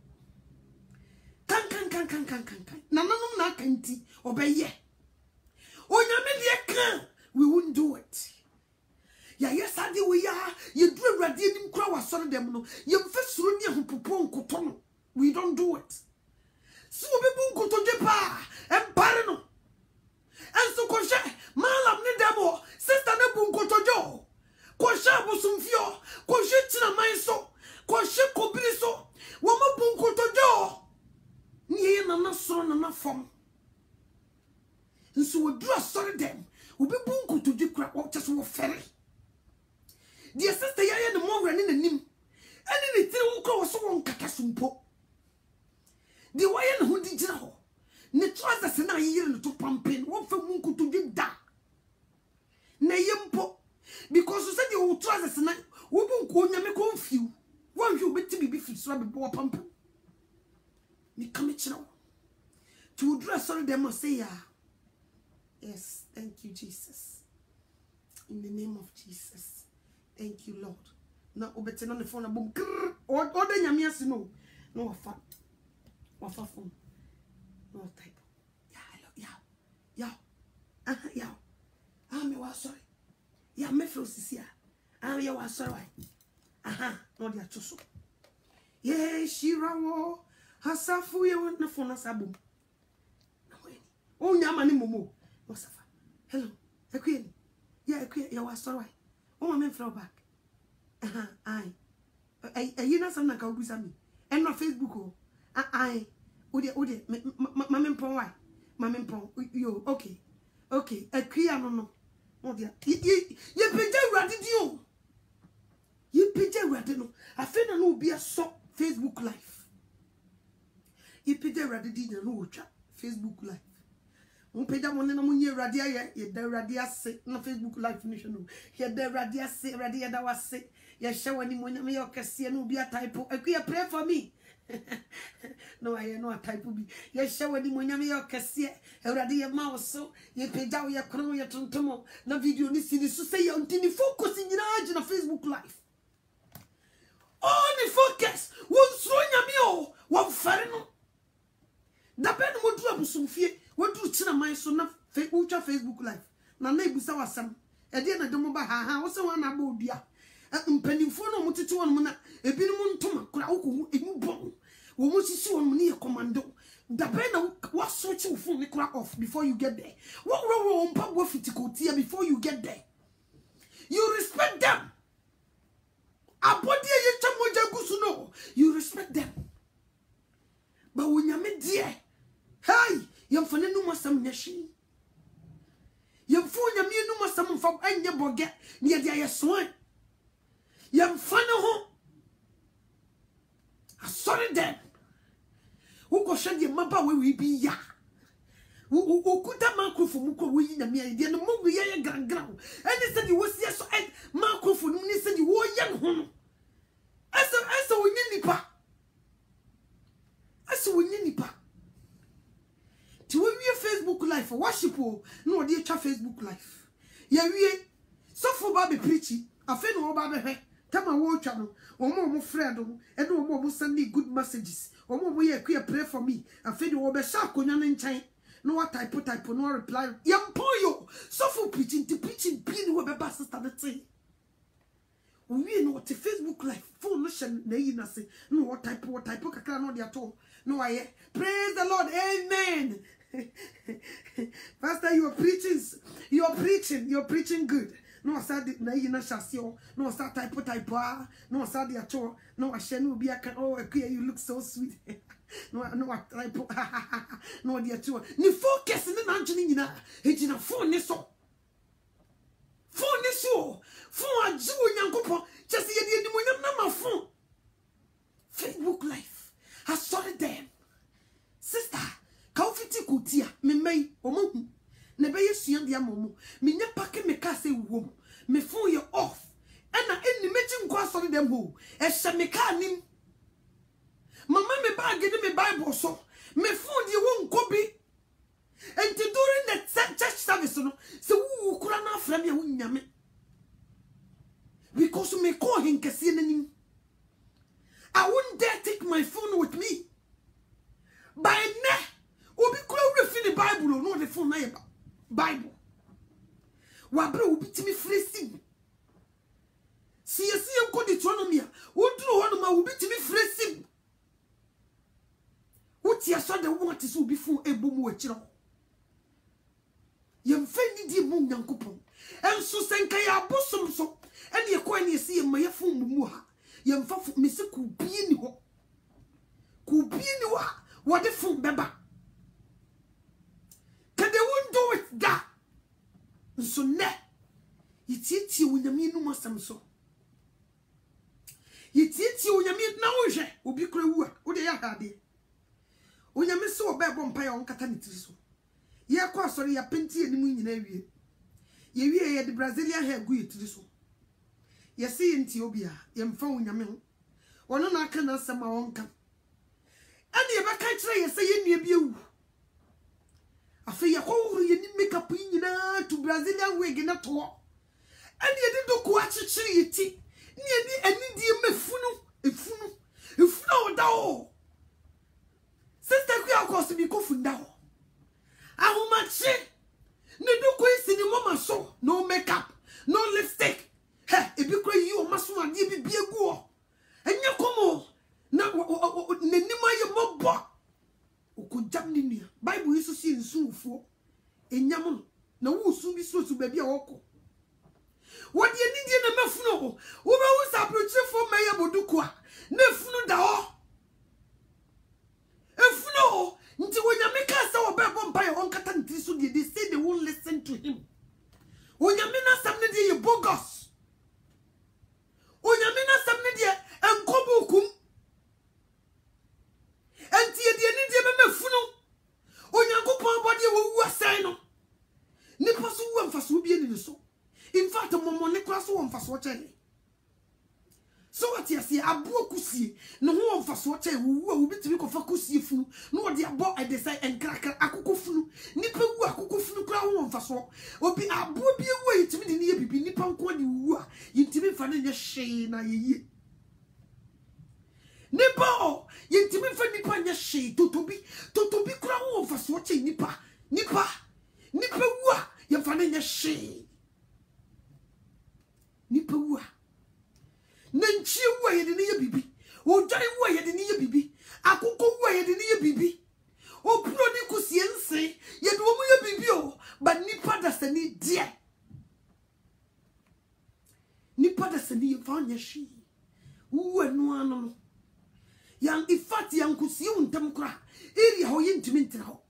kan nananum na kanti obeye onyame de kan we won't do it ya yes ade we ya ye duru awrade nim kura wasore dem no ye mfa suro ni ahopopo nkoto no we don't do it so obebu nkoto je pa empare no enso ko hye malam ne demo sister ne bu nkoto jo ko hye abosumfio ko hye tina man so ko hye kobiri so wo mo bu nkoto jo ni na na soro na na fom nso wo dura soro dem obi bu nkoto di kura wo tese wo fere die sister ya ne mo wrani na nim ene ne tire wo kura wo so won kaka sumpo di waye na ho di gira ho ne trousers na yire no to pampen wo fa mu nkoto di da na yempo because said you trousers na wo bu nko nyame ko mfiu wo hwe obeti bibi fi so be bo pampen mi come chiro to dress on them say ya Yes, thank you, Jesus. In the name of Jesus. Thank you, Lord. Now, obtain on the phone, boom, or the Yamias, no fun. What phone? No type. Yeah. I'm sorry. Yeah, me frozen here. I'm sorry. No, they are too so. Yeah, Shirawo, Hasafu, you want the phone as a boom. Oh, Yamani Momo. Hello, a queen. Yeah, you are sorry. Oh, I'm in flow back. You know something like Augusami. And no Facebook. Ode, Mamma Pong, Mamma Pong, you, okay. A queer no. Oh, dear. You picture radio. You picture radio. I feel no be a so Facebook Live. You picture radio no Facebook Live. Peda one na munye radia ye da radia se na Facebook Live nation no ye da radia se radia da wase ye hye wani munya me okese no bi a type akuya pray for me no I no a type bi ye hye wani munya me okese ewrade ye ma so ye peda ye kro ye tontomo na video ni sini so say ye ntini focus nyina age na Facebook Live only focus won so nyame o won fare no da ben mo du abusumfie what do China my son of Facebook Live? Na busa wasam. Na demo ba ha wo se wan na ba odua. Mpanimfo no motete won mu na ebinom ntoma kura wo emu bon. Wo mo sisi won mu ne commando. Da be na what switch your phone kura off before you get there. What ro mpa bo fitikotia before you get there. You respect them. Abodi ye chamoja gusu no. You respect them. But when you me dear, hey, yam fane no masam nyashi yam fo nyame no masam fa anye boge ne dia ye soan yam fane ho asori dem wo ko hwe de maba we bi ya wo kuta microphone mu ko wo yi na me ide no mo ye gran any said you was so microphone mu ni said wo ye no ho asa wo nipa to we Facebook Live for worship no dey twa Facebook Live ya wie so for ba be preachy afa no ba be hwe tama wo twa no omo friend no e no omo send me good messages omo ye pray for me afa no wo be sha konya ne nchen no what type no reply yam poyo so for preaching be no be ba sister the thing we no what Facebook Live phone no shen na yi na se no what type kakra no dey at all no I praise the Lord, amen. Pastor, you're preaching good. No, sad na yina shasio. No, sad type no, sad ya cho. No, I shall be a oh, you look so sweet. No, type no, dear cho. Ni focus in the mansion in a phone so. Phone so. Phone a Jew yankopo. Just the phone. Facebook Live. I saw them. Sister, kaufiti kutia, me may, omo, ne be yesuan dia momo, me nya pake me ka se wom, me phone ye off, and na any meeting kwa sorry them ho, e sha me ka nim. Mama me ba gede me Bible so, me phone ye won kobi. And during the church service no, se wu kura na afra me wu nyame. Because me call him kesi nanim. I wouldn't dare take my phone with me. By ne, obi kura refi the Bible no the phone na Bible. Wabre obi timi fresim. Si enko di tonomia, wodru hono ma obi timi fresim. Wuti aso de want is obi phone ebomu akiro. Yem fani di mu nyankopon. Enso senka ya bosom so, ene ye ko ene ye si ma ye phone mu ha. Yem fa me se ku bie ni ho. Ku bie ni wa. What the phone beba? Can they won't do it that? So ne, it's you when you mean no more some so. It's you when you mean no je, will be crew, or they are hardy. When you miss so bad bumpire on Catanity. Ye are sorry, a penty and moon in every ye the Brazilian hair good to this one. Ye see in Ethiopia, yam phone yamin. Or no, I can answer my own camp. And you ever can't say you. afi ya ko ye ni makeup nyina to Brazilian wig na to ani ye de ko achichiri yiti ni ani die mefunu efunu oda o sister ku akoso bi ko funda o ahomachi ne do ko isi ni mama so no makeup no lipstick ebi kura yi o maso ade bi biegu o enye komo na nenima ye mobo okujam ni nua bible yesu si nsuufo enyam na wo su bi so ba bia woko wodi enidie na mafuno wo be wo sa prochefo meya boduko a na funu da ho efuno nti wonyame ka sa wo be bompa ye onkata nti so de they say they won't listen to him wonyame na sam ne de ye bogus wonyame na sam ne de enkobukum enti ye de ni de be mafunu onyankopon body wo wu asan no nipa so wu amfaso bi ni so in fact momo ne kwa so wo amfaso chele so what you see abuo kusie no ho amfaso chele wu a wo bitimi ko fa kusie funu no wo de abo e de say enkrakra akoko funu nipa wu akoko funu kra ho amfaso obi abuo bi wu yitimi de ne ye bibi nipa nko de wu a yitimi fa ne ye hye na ye nipa yintimi fa nipa nya hye totobi kura ho faso che nipa wa ye fa ne nya hye nipa wa nanchi wa ye de ne ye bibi odware wa ye de ne ye bibi akoko wa ye de ne ye bibi opro ni kusie nse ye de wo mu ye bibi o ba nipa da sani die nipa da sani ye fa nya hye wo anu anu yang ifati yang kusie untem kra area ho yintimi ntra ho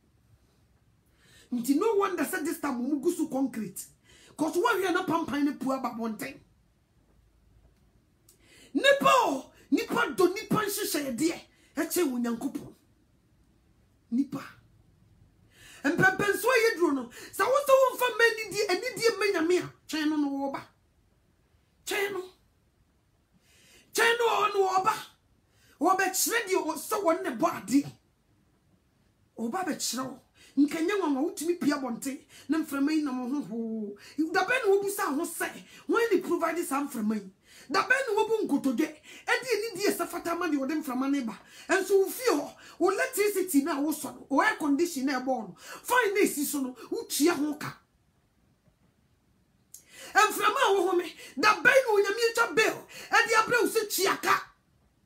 nti no wonder said this time mu gusu concrete cause what we na pampan ne pua babonten nipa do nipa nhihye de e che wunyankopon nipa empempenso ye duro no sa wo so wo fa mani di anidie manyame a chen no wo ba chen no wo ba wo be kire di o so won ne bo ade o ba be kire wo nkanya nwa wutumi pia bonte na mframai na mo ho da be no obusa ho se when they provide some mframai da be no obu nkotode edi ni die safata ma de odem mframa ne ba enso wo fie ho wo electricity na wo so no air condition na e bo no fine na esi so no utua ho ka mframa wo ho me da be no onyame cha bill edi abra wo se chiaka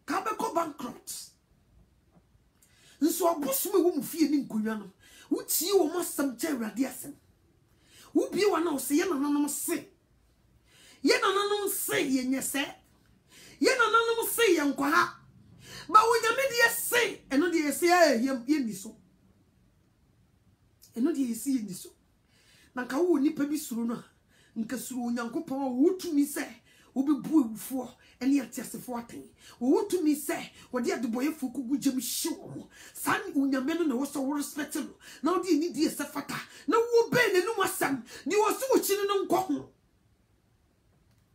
ka be ko bankrupt nso obusume wo mu fie ni nkonwa no uti wo masam che awrade asem wo bie wa na wo se ye nananom se ye nyese ye nananom se ye nkwa ha ba wo nyame de se eno de se ye ni so eno de se ye ni so na ka wo nipa bi suru no nka suru onyankopon wo tumi se wo be bu ewufo ene atiasefo aten wo tumi se wo de adeboyefo kugu gem hyew san unyame no na wo so respect no na wo de ni die se fata na wo be nenu asam ni wo so chiri no nkɔ ho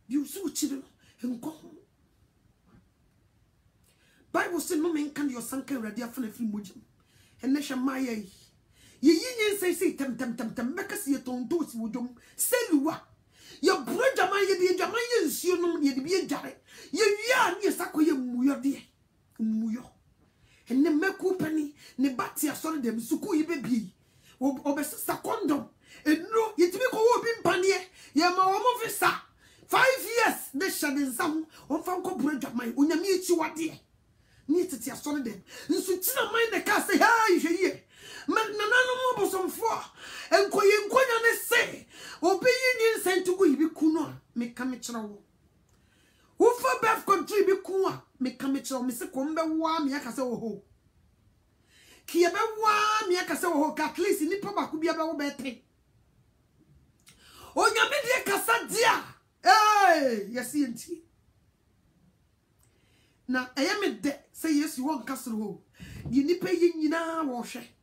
di wo so chiri no nkɔ ho Bible say no men kan yo sanka awrade afana fi mojam enne hwe maya yi yin say tem mekase ye tonto si wodom seluwa ya broja man ye de jaman ye nsuo no ye de bi jare ye wia ne sakoye muyo de muyo enne meku pani ne bati asore dem suku yi bebi obesa condom enro ye timi ko wo bi mpane ye ma wo mo visa 5 years de shade nsam on fa ko broja man onyame echi wade ni tete asore dem nsu tina man de ka say ha hwe man nanano mo bosomfo enkonya ne se obeyi ni nsentugo yibi kuno me ka me kire wo fa birth country bi ku a me ka me kire me se ko mbe wa me aka se wo ho ki ye be wa me aka se wo ho ka at least ni pa ba ku bia be wo be te onyame de kasa dia yes enti na me de say yes you won kasro ho di ni pa ye nyina wo hwe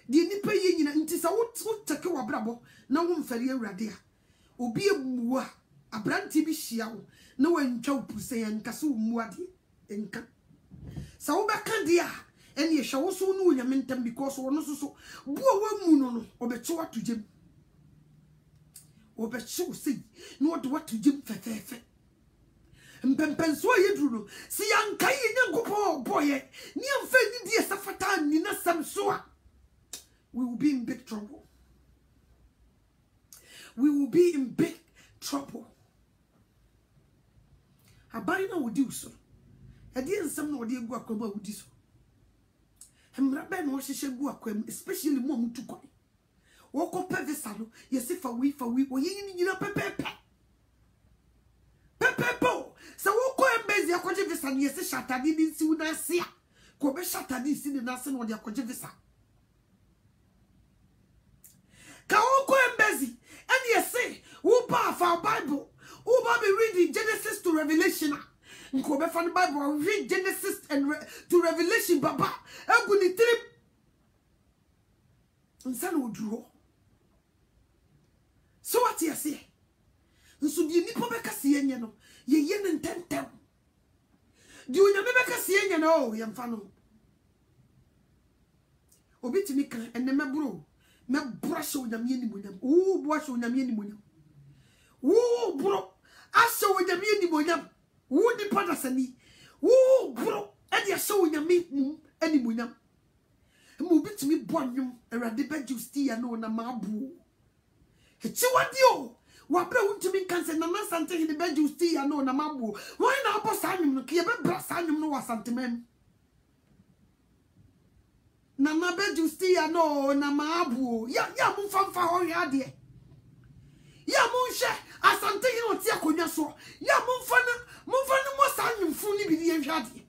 di nipa ye nyina nti sa wo teke wa brabo na wo mfari awrade a obi emuwa abranti bi hia wo na wantwa opuse ye nka so muade enka sa wo beka de a ene ye hwe wo so no onyame ntam because wo no so bu wa mu no obeche watu gem obeche wo sei no de watu gem fefefe mpempenso yedru no si yankai nyankopon boye ni amfa ni die safata ni na samso a we will be in big trouble. We will be in big trouble. Abaina would do so. I didn't some no dear guacoma would do so. And Rabban was a guacum, especially mom to go. Walk up per the salon, yes, if a week for we were in a pepe. Pepe, so walk and base your conjevisa, yes, shatter didn't see what I see. Go be shatter this in the Nasan or your conjevisa. Kaoko and Bezzy, and yes, say, who pass our Bible, who be reading Genesis to Revelation. Go back from the Bible, read Genesis and to Revelation, Baba. I'm going to trip. And son will draw. So what you say? And so you need to make a seeing, you know, ye yen and 10 them. Do you make a seeing, you know, young fano? Obit me and then my bro. Me brush on the mini munyam. Oh, brush on the mini munyam. Oh, bro. I saw the mini munyam. Oh, the patasani. Oh, bro. And you saw your meat any munyam. Move it to me, bonum, and a debate you steer no na mabu. It's what you. What brought to me cancer, no man something in the bed you steer no na mabu. Why not boss animal? Kiaba brass animal no sentiment. Na mabedu stiya no na maabu ya mumfamfa ho yade ya munshe asante yi no tie akonya so ya mumfa no mo sanyimfu ni bi die hwade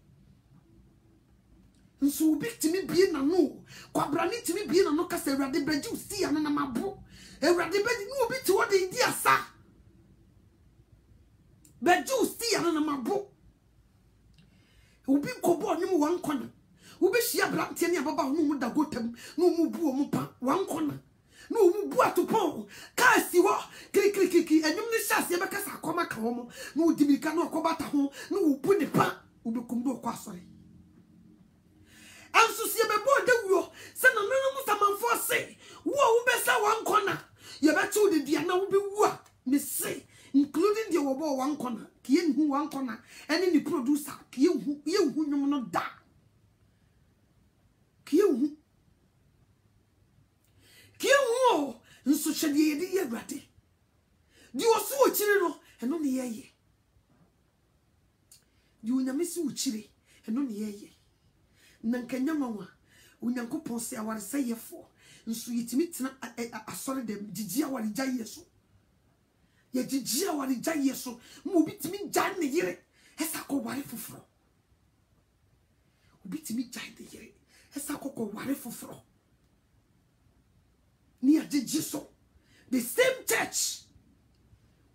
nso obi timi bie na no kwabrani timi bie na no kasa Awurade bedu stiya no na mabu Awurade bedu no obi ti wode idi asa bedu stiya no na mabu obi kobo onyum wan kona Ube shia blantia ni ababa no da gotam no mu bu o pa wan kona no mu bu atopon ka si ho kiki enyum ni shase be kasa akoma ka ho no dibika no akobata ho no bu ne pa ube kumdo kwa sore anso sie be bo de wuo se na nanu musamanfo se wo ube sa wan kona ye be tu de dia na ube wu a me se including the wobo wan kona kiye hu wan kona ene ni producer kiye hu nyum no da Kiu nso hwede ye de Awurade di oso ochire no eno ne yeye di onyamesi ochire eno ne yeye nankanya nwanwa onyankopon se aware sayefo nso yitimi tena asore dem gigi aware gyaye so ye gigi aware gyaye so mo bitimi gyan ne yire esa ko ware foforo obitimi gyan ne yire esa koko ware foforo ni agigi so the same church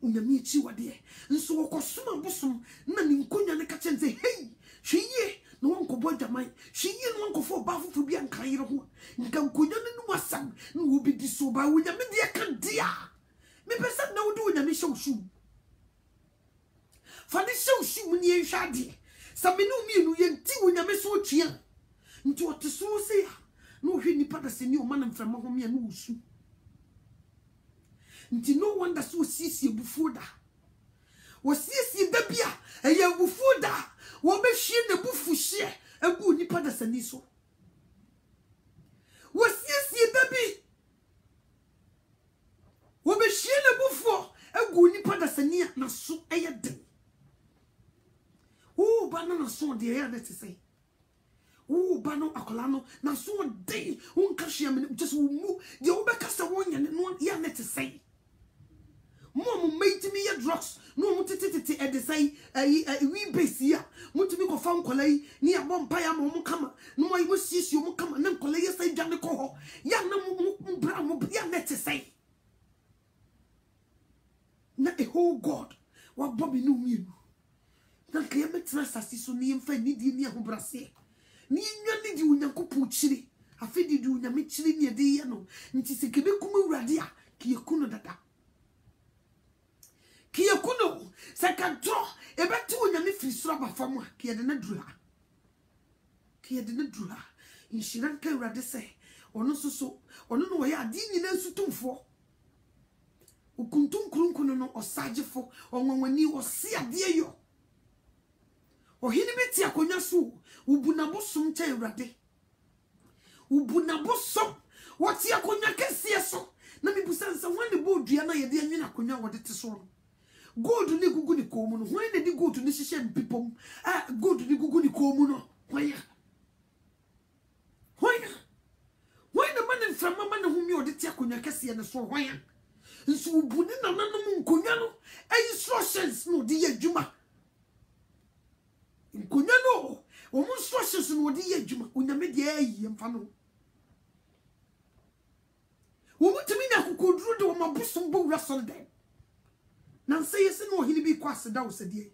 unyami chi wade nso wokosoma bosom na ni nkonya ne ka chenze hey hwiye no wonko bodwaman hwiye no wonko fo ba fofo bi ankan yire ho nka nkonya ne no asam no wo bi di so ba unyami de ka dia me pesa na wo do unyami showshu fa ne showshu mu ni enhwade samenu mienu ye nti unyami so twia nti oteso se ya no hwe nipa da se ni o manam frama ho me no usu nti no wonder so sisi ebufu da wo sisi da bia eye ebufu da wo be hwie na bufu hye egu nipa da se ni so wo sisi da bi wo be hwie na bufu egu nipa da se ni na so eye den o banana so de ya that say o bano akolano na so de unka hwe am just wo mu de wo be kasa wonya no ya net say mom made me your drugs no mutititi e de say we base ya mutumi ko fa nkola yi ni abom pa ya mo kama no mo yibo sisi mo kama na nkola yi say dwane ko ho ya na mo bra mo ya net say na a whole god wa bobi no mienu na kaya metra sasi so ni mfa ni di ni ahobrase ni nwa ni di unyankopon chire afedi di unyame chire ni ede ye no nti se kebe kuma urade a kiyekuno dada kiyekuno se ka dro ebeti unyame firi soro ba fam a kiyede na dura Inshiran ka Awurade se ono so ono no ye ade nyina nsutumfo ukuntum kurunkuno no osagefo onwanwani osi ade yo ohini beti akonya so ubunabosom cha Awurade ubunabosom wati akonya kese so na mibusansa wane bodua na yede anwina akonya wode te so no gold ni gugu ni komu no hwan na di gold ni hihye mpipom gold ni gugu ni komu no hwan na man mframa man humi ode ti akonya kese ne so hwan nso ubuni na nanom nkonya no instructions no de adwuma nkonya no o mu instructions no de adwuma onyame de ayi mfa no wo mutumi na kokoduru de wo mabusom bo wura so dem na nse yesi no ohini bi kwase da wo sedie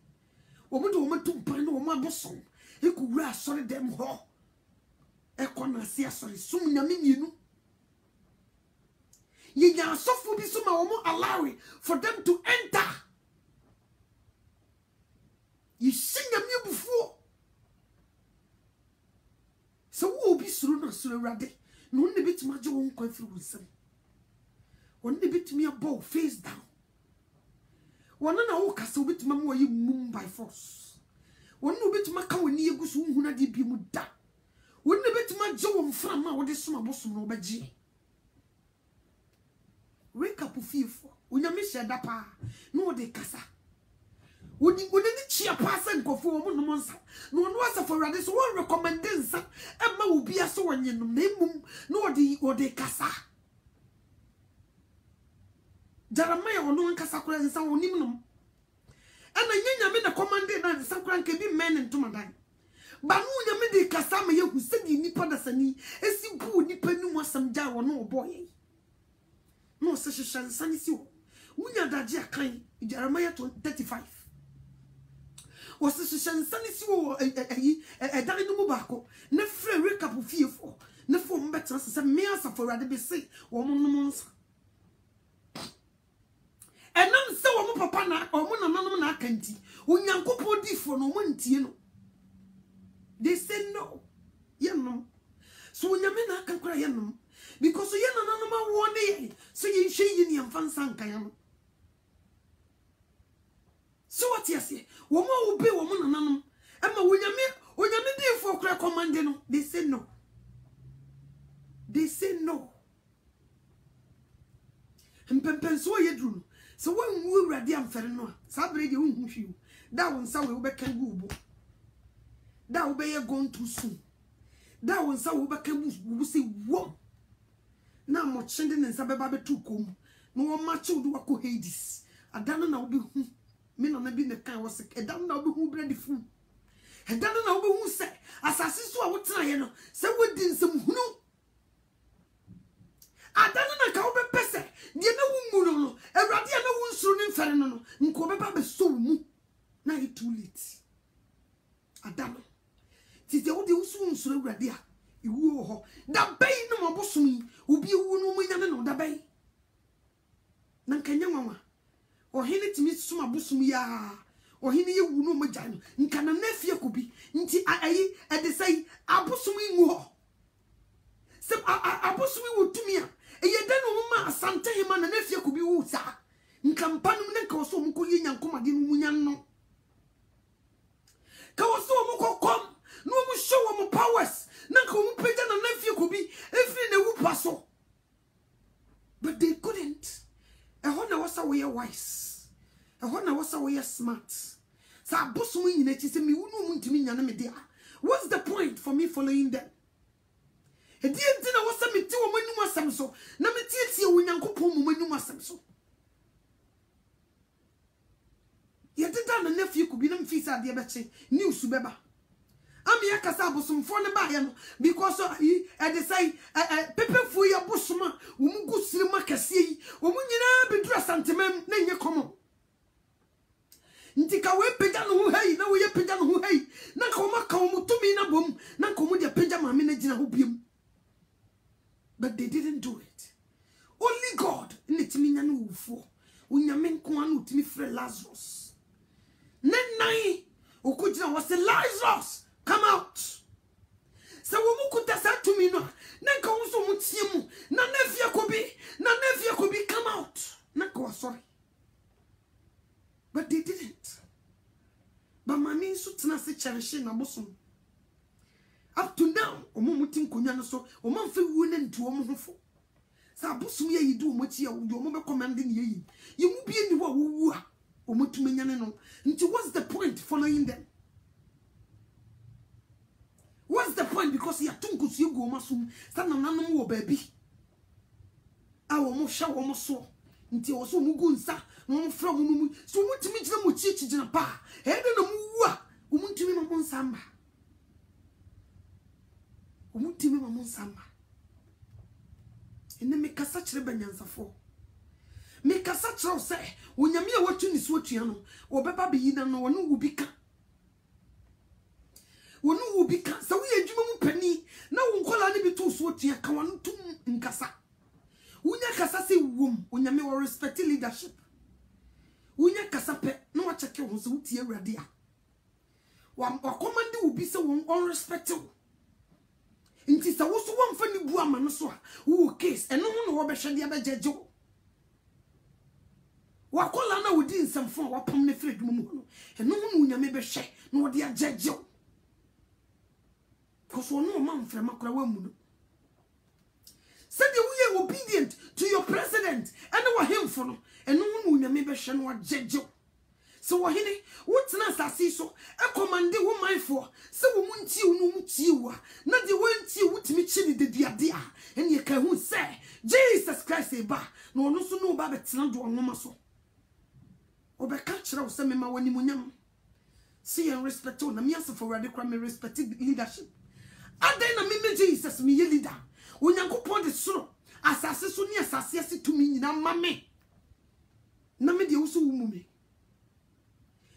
wo mu de wo matumpan no wo mabusom ekowura so dem ho ekona se asori sum nyame mienu ye nya sofu bi suma wo mo allow for them to enter ye sinya mi bufuo so wo bi suru na suru Awurade no ne bitima je wo nkwa firi wonsam won ne bitimi abɔ face down wona na wo kasa obitima mo yi mum by force won no bitima ka woni egusu nhuna de bi mu da won ne bitima je wo mframa wo de soma bosom no obagye wake up fifo unyame sheda pa no de kasa woni ni chia pasa nkofo wo no monsa no no asa for Awurade so won recommend nsa ema wo bia so wonye no na emum no de kasa Jeremiah ono nkasa kura nsa wonim no ana nyanyame na command na nsa kura nke bi men ntomadan ba no nyame de kasa ma yehu sedi nipa da sani esi bu nipa ni mu asam ja wo no oboye no se shishan sani si wo unya daji akan Jeremiah 35 wo se shishan sani si wo dan no mu baako na frɛ recap fiefo na fo mbetena se me asa for Awurade be se wo mo no nsa enam se wo mo papa na wo mo nananom na akanti unyankopɔ difo no mo ntie no they say no yenom so unyame na akankora yenom because ye nananom awone so ye hwe yi ne mfansa nkan no so what yes wo mo obi wo mo nananom ama unyame difo kora command no they say no mpempenso ye duru so when we Awurade amfere no sabre de unhu hwiu da won sa we obeka gubo da wo be ye gone too soon da won sa wo beka bu se wom na mo chende ne nsa beba betu kom no wo ma che wo akọ Hades adano na wo be hu me no na bi ne kan wo se edano na wo be hu bread fu edano na wo be hu se asase so a wo tena ye no se wo di nsem hunu adano na ka wo be pese de na wo mu no Awurade na wo nsuru ne mfere no nko beba be so mu na it too late adano tite wo de usu nsuru Awurade a iwu ho da bay no mabosom yi obi ewu no mu nyane no da bay na nkanya nwanwa ohene timi suma bosom ya ohene ye wu no magya no nka na nafie ko bi nti ayi ede sai abosom yi ngu ho se abosom yi wotumi a eye da no ma asante hima na nafie ko bi wu sa nka mpanum ne ka oso mu ko ye nyankomade no mu nyan no ka oso mu kokom no mu show mu powers na ka mu pega na nafie ko bi efri na wu paso but they couldn't ehona wasa we wise ehona wasa we smart sa abosom nyina chi se mi wunu mu ntimi nyane me dia what's the point for me following them edienti na wasa meti wo manum asam so na meti etie wo nyankopon mu manum asam so yedida na nafie ko bi na mfisa de beche news beba ami yakasa abosomfo ne ba ye no because e dey say pepefu ya bosoma wo mu gusiri makase yi wo mu nyina bedura santemam na nye komo ntika we pega no ho hei na wo ye pega no ho hei na ka wo maka wo mutumi na bom na ka wo de pega ma me na gina ho biem but they didn't do it only God netimi nya no wufo unyame nko anu timi frɛ Lazarus nenai okujina was Lazarus come out Se wo mu kuta sa tumi no na nka wo so mu tie mu na nafia kobi come out na ko sorry. But they didn't. But mami so tena se cherish na bosom. Up to now, omo mutin konya no so, omo mfa wu na ntu omo hofo. Sa bosom ye yidu omo tie wo omo be command ne ye. Ye mu bie ni wo wu a, omo tumenya ne no. Nti what's the point following them? What's the point? Because you tunku su egu omo sum, sa nananom wo baabi. A omo hwa omo so. Nti wo so mugu nsa, no fra wo mu. So mutimi gina mo chichi gina pa. E de na mu wu a, omo ntimi mo nsamba. Umutimi mamu nsamba. Ene me kasa kire banyansafo. Me kasa kire se onyame a watu ni so atua no, obeba be yina no wono ubika. Wono ubika sa wo yedwuma mu pani na wo nkola ne bi to so atua ka wono tum nkasa. Unya kasa se wom, onyame wo respect leadership. Unya kasa pe na wa cheke wo so utie awurade a. Wa command ubi se wo on respect wo. Inti sa wo so wamfa ni bu ama no so a wo case eno ho no wo be hwede abejejo wa kola na wodi nsamfo wa pam ne fere dum mu no eno ho no nyame be hwe na wo de ajejo koso no ma mfre makora wa mu no said we are obedient to your president and wa hemfo no eno ho no nyame be hwe na ajejo. So wahine wotena asase so e commande wo manfo se wo muntie wo no mutie wa na de wantie wutimi chini de duade a ene ye ka hu se Jesus Christ e ba na ono so no ba betena do onoma so obeka kire wo se mema wani munyam see and respect na me asefo wade kwa me respect leadership adai na me Jesus me ye leader onyankopon de soro asase so ni asase ase tumi nyina mame na me de wo so wo mu me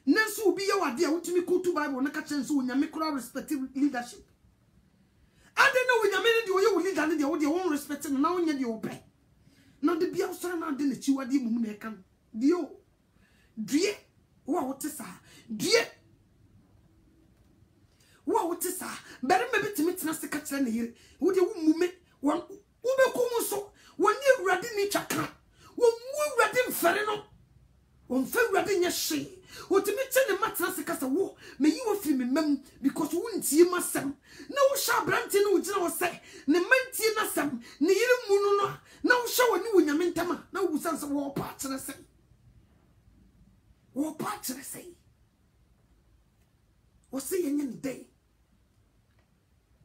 Nansu ubi ya wadi ya utimi kutu Bible na kachensu unyame kura respective leadership. Ade na unyame ni diyo ye leader ni diyo won respect na unye diyo ope. Na de biya usara na ade ne chiwa di mumu na ekan. Diyo. Diye. Wa wote sa. Diye. Wa wote sa. Bere mebe timitina se kachere ne yire. Ude umume. Ube kumuso. Wanye uradi ni chakra. Wamu uradi mfere no. Wamfe uradi nye shi. Otimi chene matna se kasa wo me yi wo firi me mam because wo ntie masam na wo sha brante na wo gina wo se ne mantie na sam ne yiri munu no na wo sha woni wo nyame ntama na wo san se wo pa kire se wo se yenye ne day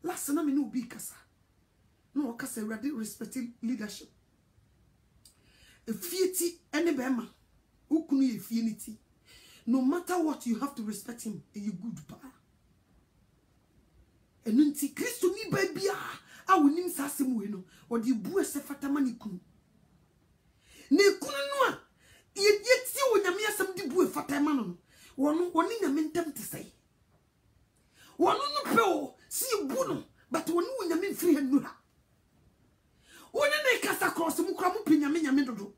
last na me no bi kasa no kasa ready respecting leadership efieti ene be ma ukunu ye fieniti. No matter what, you have to respect him. And you good pa. And unti Christo ni baby a wonim sase mu no. Or the bu se fatama ni kunu. Ne kunu no a ye ti wo nyame asem di bu fatama no. Wono woni nyame ntam te sai. Wono no pe o si bu no, but woni wo nyame mfiri hanu ha. Woni ne kasa cross mu kra mu pe nyame dodo.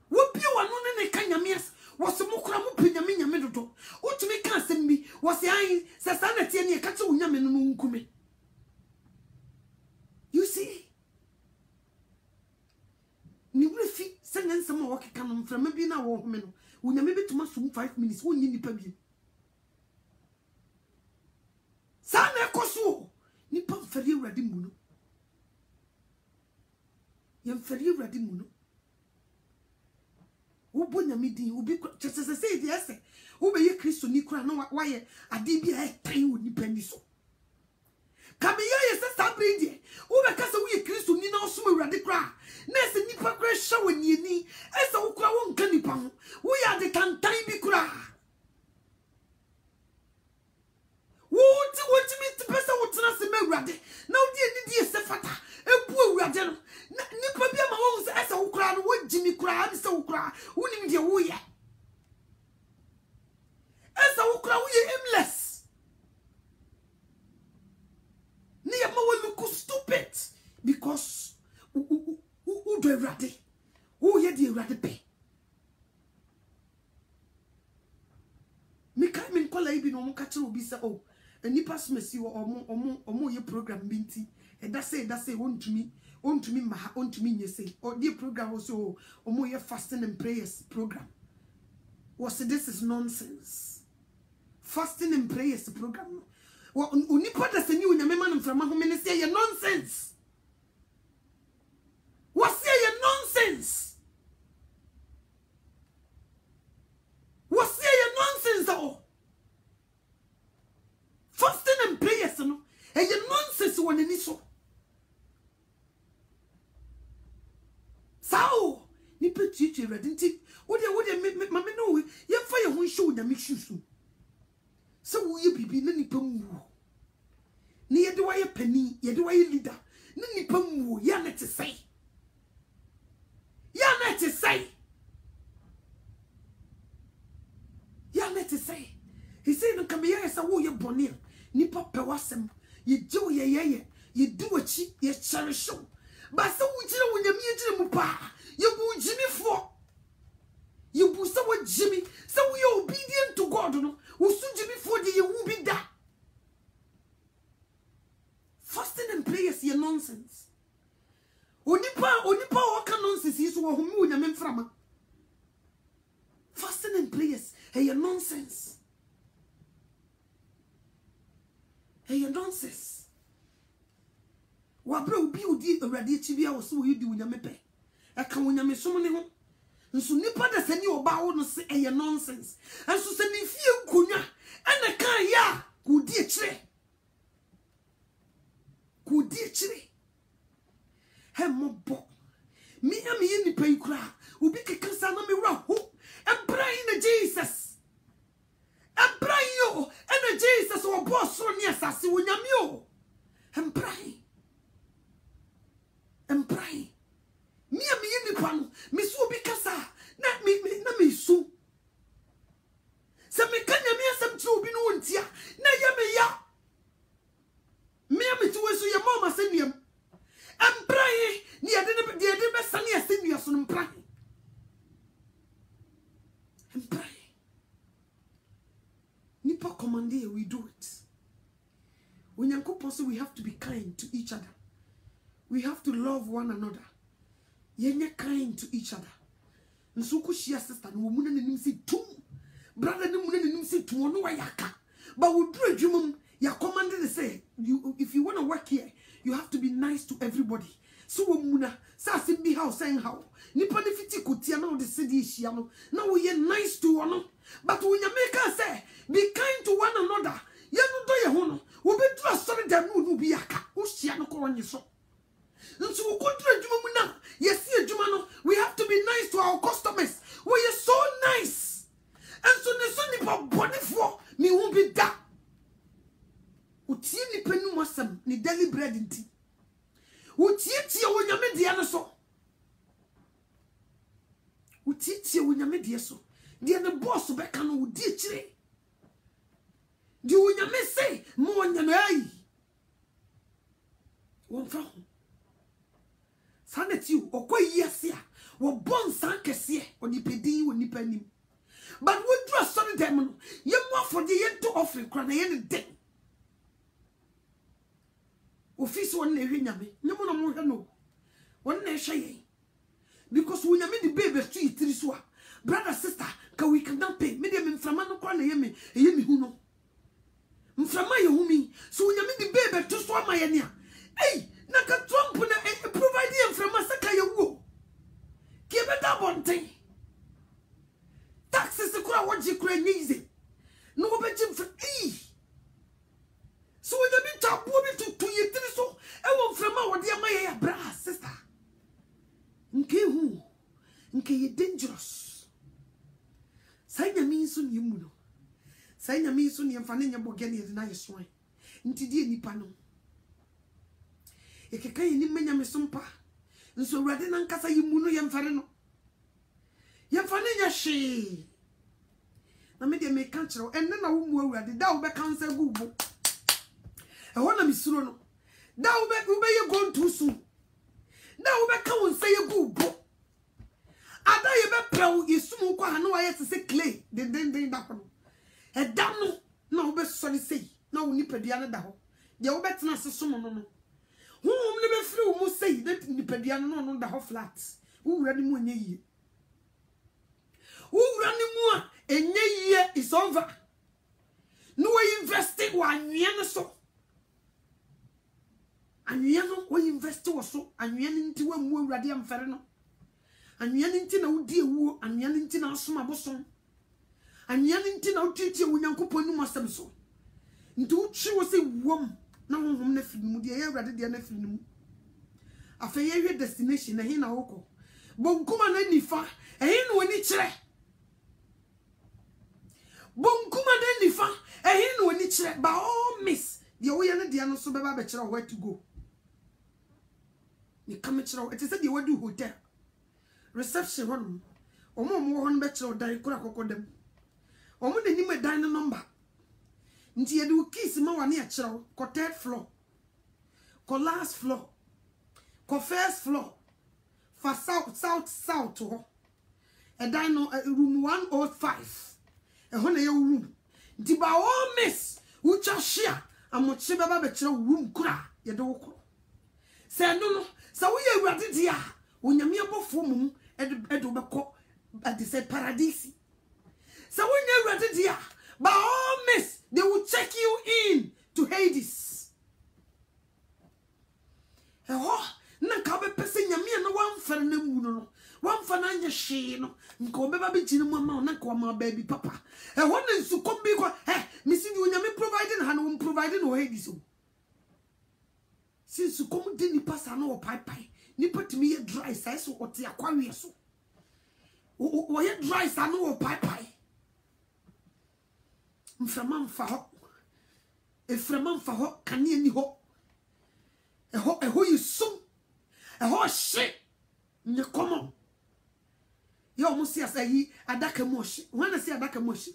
Wobi wanu ne ka nyameas wose mukura mu pinya nyame dodo utumi ka asem bi wose an se sanete ne ka che unyame no nkume. You see ni wrefi senense ma wokeka no mframa bi na wo home no unyame betuma sum 5 minutes wonyi nipa bi sana ekoso nipa mfari urade mu no yem fari urade mu no ubo nyame din ubi chese say di ese ube ye Kristo ni kura na waye ade bi a tan wo nipa ni so kabe ye se sabri di ube kasa wo ye Kristo ni na osoma urade kura na ese nipa kura hwa wani ni ese wo kura wo nka nipa ho wo ya de tantan bi kura wo ti mi pesa wo tena se me urade na wo di ese fata ebu urade no nipa bi ma wo se ese wo kura no wo jimi kura bi se wo kura woni de wo ye ese wo kura wo ye aimless ni ya ma wo look stupid because who do urade who ye di urade pe me ka me kola ibi no mo ka kire obi se oh nipa smesi omo ye program binti e da say ontumi maha ontumi nyese or the program also omo ye fasting and prayers program was this is nonsense. Fasting and prayers program wa unipa da sani unyame man mframa ho me say ye nonsense. Was say ye nonsense. Was say ye nonsense oh. Fasting and prayers no e ye nonsense won ani so. Sao ni petiche ready nti wo de mama no ye fa ye ho show na me hwusu. So wo ye bibi na nipa mu. Ni ye de wa ye pani, ye de wa ye leader. Na nipa mu ya na te say. Ya na te say. Ya na te say. He say no come here say wo ye boni. Nipa pe wasem. Ye do ye do achi ye cherish. But so we jira wo nyame ye jira mu pa. Ye bu jimi fo. You bu so what Jimmy, so we are obedient to God, no? We soon Jimmy for the you will be that. Fasting and prayers, ye nonsense. Onipa waka nonsense is what who na memframa. Fasting and prayers, hey nonsense. Hey nonsense. Wa bro obi odi awrade chibia wo so you di unyame pe. E ka unyame som ne ho. Nso nipa da sani oba wo no se eye nonsense. Nso se ni fie nkonya ana kan ya ku di ekire. Ku di ekire. He mobo. Mi am ye nipa ikura. Obi keka sa na me wura ho. Emprai na Jesus. Emprai yo na Jesus wo boss so ni asase wo nyame yo. Emprai. Emprai. Me am ye nipa no me so bi kasa na me su se me kanya me asem ti obi no ntia na ye me ya me am ti we so ye mama seniam emprai ni de be sane asenia so emprai nipa commande we do it when yankopon say we have to be kind to each other, we have to love one another. Yenye kind to each other. Nsuku shia sister no muna nanim si tum. Brother no muna nanim si tum no wayaka. But we do adwumum ya commanded to say if you want to work here, you have to be nice to everybody. So muna sa simbi how saying how. Nipa ne fiti kotia na de sedi hia no. Na we ye nice to one. But when you make us say be kind to one another. Ye no do ye ho no. We be do sorry dem no bi aka. Wo hia no ko wonye so. So yes, we have to be nice to our customers. We are so nice. And so the son nipa body for me won't be that. Uti ni penu masam ni daily bread inti. Uti wo nyame dia no so. Uti wo nyame dia so. Dia ne boss be kan wo di kire. Di wo nyame say mo nyame ai. Won fa Sanet you okwa yesia wo bon san kese oni pedi oni panim but we do sorry dem no ye mo for the ye to offering kra na ye ne den office won na hwe nyame nyemo no mo hwe no won na hwe ye because we nyame the baby to itiri so a brother sister ka we can not pay me dem mframa no kra na ye me hu no mframa ye hu mi so we nyame the baby to so ma ye ne a hey naka Trump na provide him from masaka yewu give it that one thing taxes the kura what you kura easy no be jim for so when you be tabu be to ye three so e won from what dey ma ya bra sister nke ye dangerous sai na mi so ni mu no sai na mi so ni mfa na nya bogene ye na ye so nti die nipa no ekeka yini menya mesompa nso wrade na nkasa yimu no yemfare no yemfane nya hwe na me de me kan kire enne na wo mu awrade da wo be kansa gubo e ho na misuro no da wo be ye go ntu su da wo be ka won say ye gubo ada ye be prawo yesum kwa ha no wa ye se clay den da kono e da no na wo be sori sei na wo nipadua no da ho de wo betena sesom no no honhom ne be firi wo mu sei de nipadua no no da ho flat wo wura ni mu enye yie wo wura ni mu a enye yie is over no we invest wa anwea no so anwea no we invest wo so anwea no nti wa mu awurade amfere no anwea no nti na wo die wuo anwea no nti na asoma bosom anwea no nti na wo titi wo nyankopon nu masem so nti wo twi wo se wom na honhom na firi mu de ya awurade de na firi mu afa ye hwe destination na he na wokọ bonkuma na nifa ehe no ani kire bonkuma na nifa ehe no ani kire ba all miss de wo ye na de no so beba be kire where to go ni kam kire it say de wadu hotel reception hon omo hon be kire dan kura kokodem omo de nim dan no number nti ye do kiss ma wane a kire ko third floor ko last floor ko first floor for south ho e dan no room 105 e ho na ye room nti ba all miss ucha share amoche baba be kire room kura ye do wokro se no se wo ye awurade dia onyame abofo mum e do beko at the paradise se wo ye awurade dia by all miss they will check you in to Hades na ka be pese nyame na wamfere na mu no wamfa na anya hwe no nka obeba be gine mu ama na ka ma baby papa na nsu kombi ko misi ni nyame providing ha no providing no Hades o since kom de ni pasa na o pai ni patimi ye dry size so o te akwawe so o ye dry size na o pai mframa mfa ho eframa mfa ho kane ni ho eho yisum eho hye nye komo yo mo si asayi adaka mo hye wana si adaka mo hye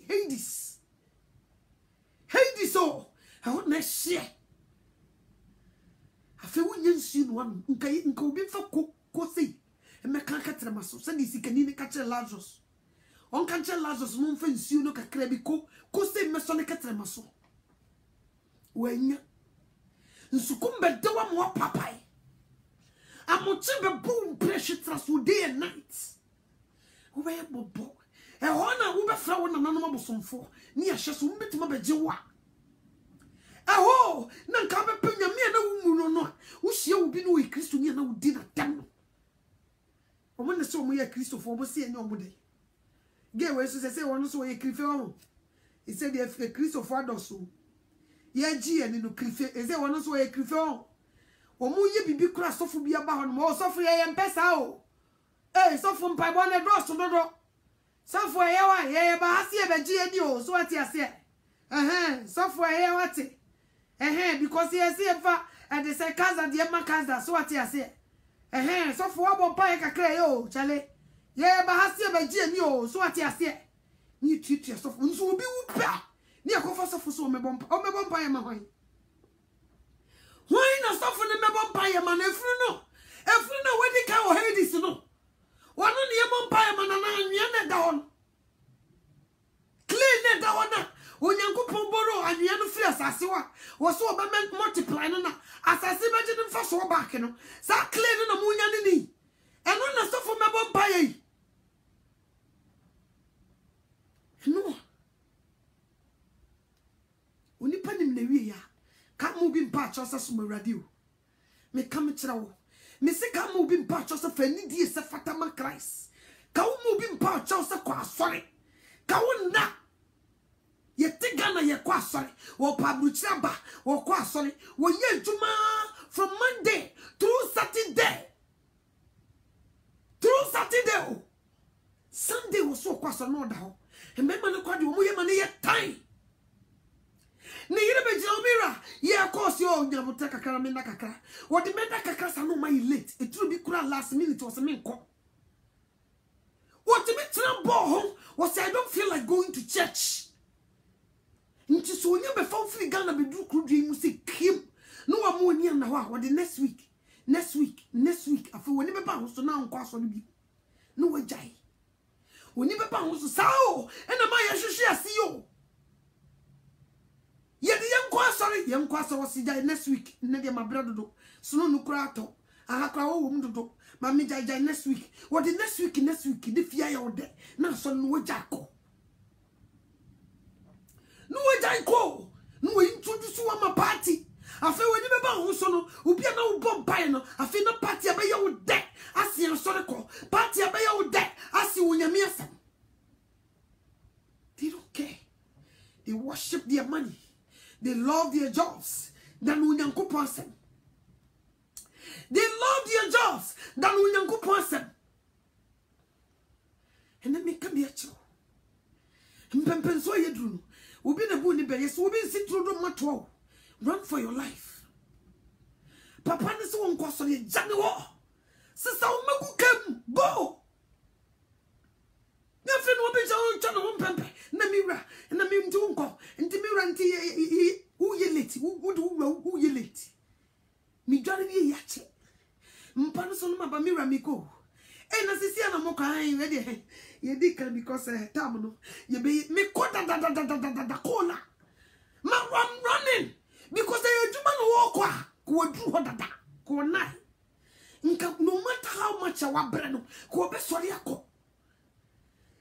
Hades o eho na hye afa wo nyansu no wan nka obi fa ko sei emeka ka trema so se ni sikani ni ka kire Lazarus on kan kire Lazarus mo mfa nsu no kakra bi ko sei meso ne ka trema so wanya nsukumbe dewa mo papai amochi be boom pressure traso day and night wo be bobo e hona wo be fra wo nananom abosomfo ni ya hye so mbetima beje wa eho na nka be penya me na wo mu no wo hie wo bi no we Kristo ni na wo di na tam no omo ne se omo ye Kristofo obo se enye omo de ge we so se won so ye krife o e se de Kristofo adoso ye ji eni no krife e se won so ye krife o omo ye bibi kura sofo bi aba ho no sofo ye mpesa o sofo mpa bo na do dodo sofo ye wa ye ba hase e be ji eni o so ati ase sofo ye wate because ye se fa e de se kaza de ma kaza so ati ase sofo abo pa ye kakra yo chale ye ba hase e be ji eni o so ati ase ni tutu sofo nso obi wu pa ni akofa sofo so o mebom pa ye ma hoy why na suffer the mebom pa ye man efru no wedi ka o Hades no wonu ne yemom pa ye man na anwea na da hon clean na da hon onyankopon boro anwea no free asase wa wo so oba multiply no na asase beje no fa so back no sa clean no mu nya ne ni eno na suffer mebom pa ye no oni panim na wi ya ka mu bi mpa chosa so radio me kam kira wo me se ka mu bi mpa chosa fa ni die se fatama Christ ka mu bi mpa chosa kwa asore ka wona ye tigana ye kwa asore wo pablu kira ba wo kwa asore wo ye juma from Monday through Saturday oh. Sunday wo so kwa asore no da ho e me ma ne kwa de wo ye ma ne ye time ni yire be jomira ye course yo nyamuta kakara me na kakara what the menda kakara sa no my late it will be kura last minute was me nko what me trambo home was I don't feel like going to church nti so nya be fa free Ghana be do kru mu se kim no wa mo ni na ho what the next week afa woni be ba ho so na nko aso no bi no wa jai woni be ba ho so sao e na ma ye hwehwe ase yo ye de yanko aso sorry, young Quasa was next week, Nadia, my brother do. Snow no crato. I have a woman do. Mammy Jai next week. What the next week, the fear or day. Now, son, no Jacko. No Jacko. No, introduce you on my party. I feel when you remember Hosono, who be no bomb pino. I feel no party about your deck. I see a sonical party about your deck. I see when you're missing. They don't care. They worship their money. They love their jobs. Than Unyanko person. They love their jobs than Unyanko person. And then me come here too. And so you do. We'll be the bunny berries. We'll be sit through the matro. Run for your life. Papa is one question. January. Sister, come. Go. Nothing will be so channel pempe. Namira. And the mim to uncle. And the mirror. Who ye late? Who ye late? Me driving ye yache. Mpanoson mabamira miko. And as I see an amoka, I ain't ready. Ye dick because tamino. Ye be me quota da cola. Ma running. Because they are human walk. Go do what da. Go night. No matter how much I want brand. Go be sorry. Ako.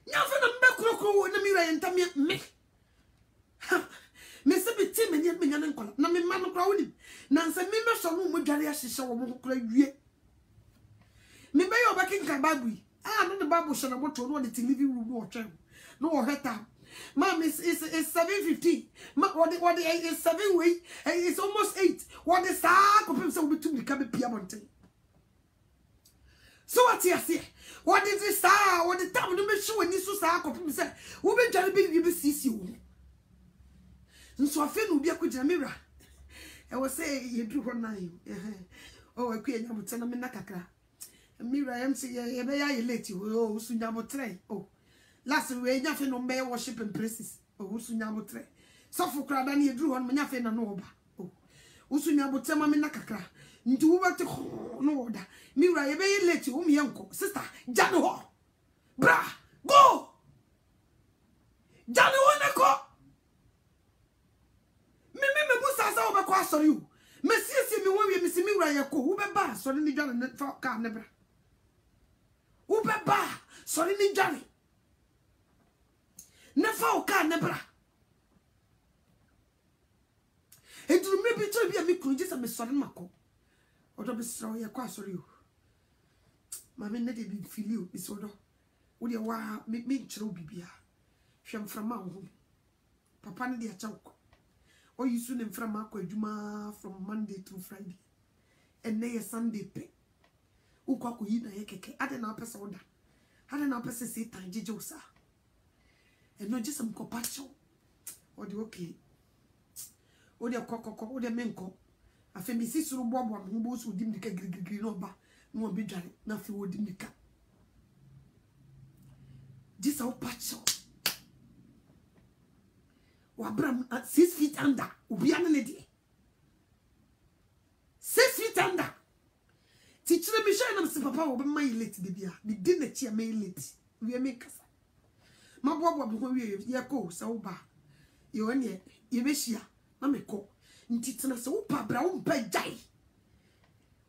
Nyafena mbekuro na mira yentamia me. Me se be tim and yet me nyan nkola. Na me man kra woni. Na nse me me so mo dware ahihye wo mo kra wie. Me be yo bakin kan Bible. Ah no the Bible show na moto no the living room no twem. No o heta. Mom is 7:15. What is 7 week? It's almost 8. What is that? Ko pem se we to become pia mountain. So what you say? What is this star? What the time no me show when this so ko pem se we be jare be CC wo. So afi no bia ko jamira. I was say you do one nine. Oh, I quit na me na kakra. Mira am say ye be ya late. Oh, sunya mo try. Oh. Last week, you no may worship and praises. Oh, Usunyabo tre. So for crowd and you drew on Manafe and Noba. Oh, Usunyabo Temamina Kakra. Do what to no order. Mira, you may let you, me uncle, sister, Jano. Bra, go. Jano Nako. Me Busa over cross on you. Messi, me when we miss Mira Yako, Ubeba, so in the Johnny for Carnebra. Ubeba, so in the Johnny. Never occur, never. It will maybe to be a micro, just a Miss Mako. Or to be sorry, a cross or you. Mammy, let it be feel you, Miss Odo. Would you want me to be? Sham from my home. Papa, dear choke. Or you soon in from Marco Juma from Monday through Friday. And they a Sunday pay. Ukaku ina yeke, I don't know, person. I don't know, person say, Tangijosa. And not just some copacho or the okay. Or the coco or the menko. A famous suru bob who both would dim the green no be dry, nothing would dim the cat. This how pacho. Wabram at 6 feet under, Ubiana lady. 6 feet under. Teacher Michelle and Papa will be my late, baby. The dinner chair may late. We are makers. Ma bobo we ye ko so ba ye woni ye behia na me ko ntitena se wo pa bra wo mpa jai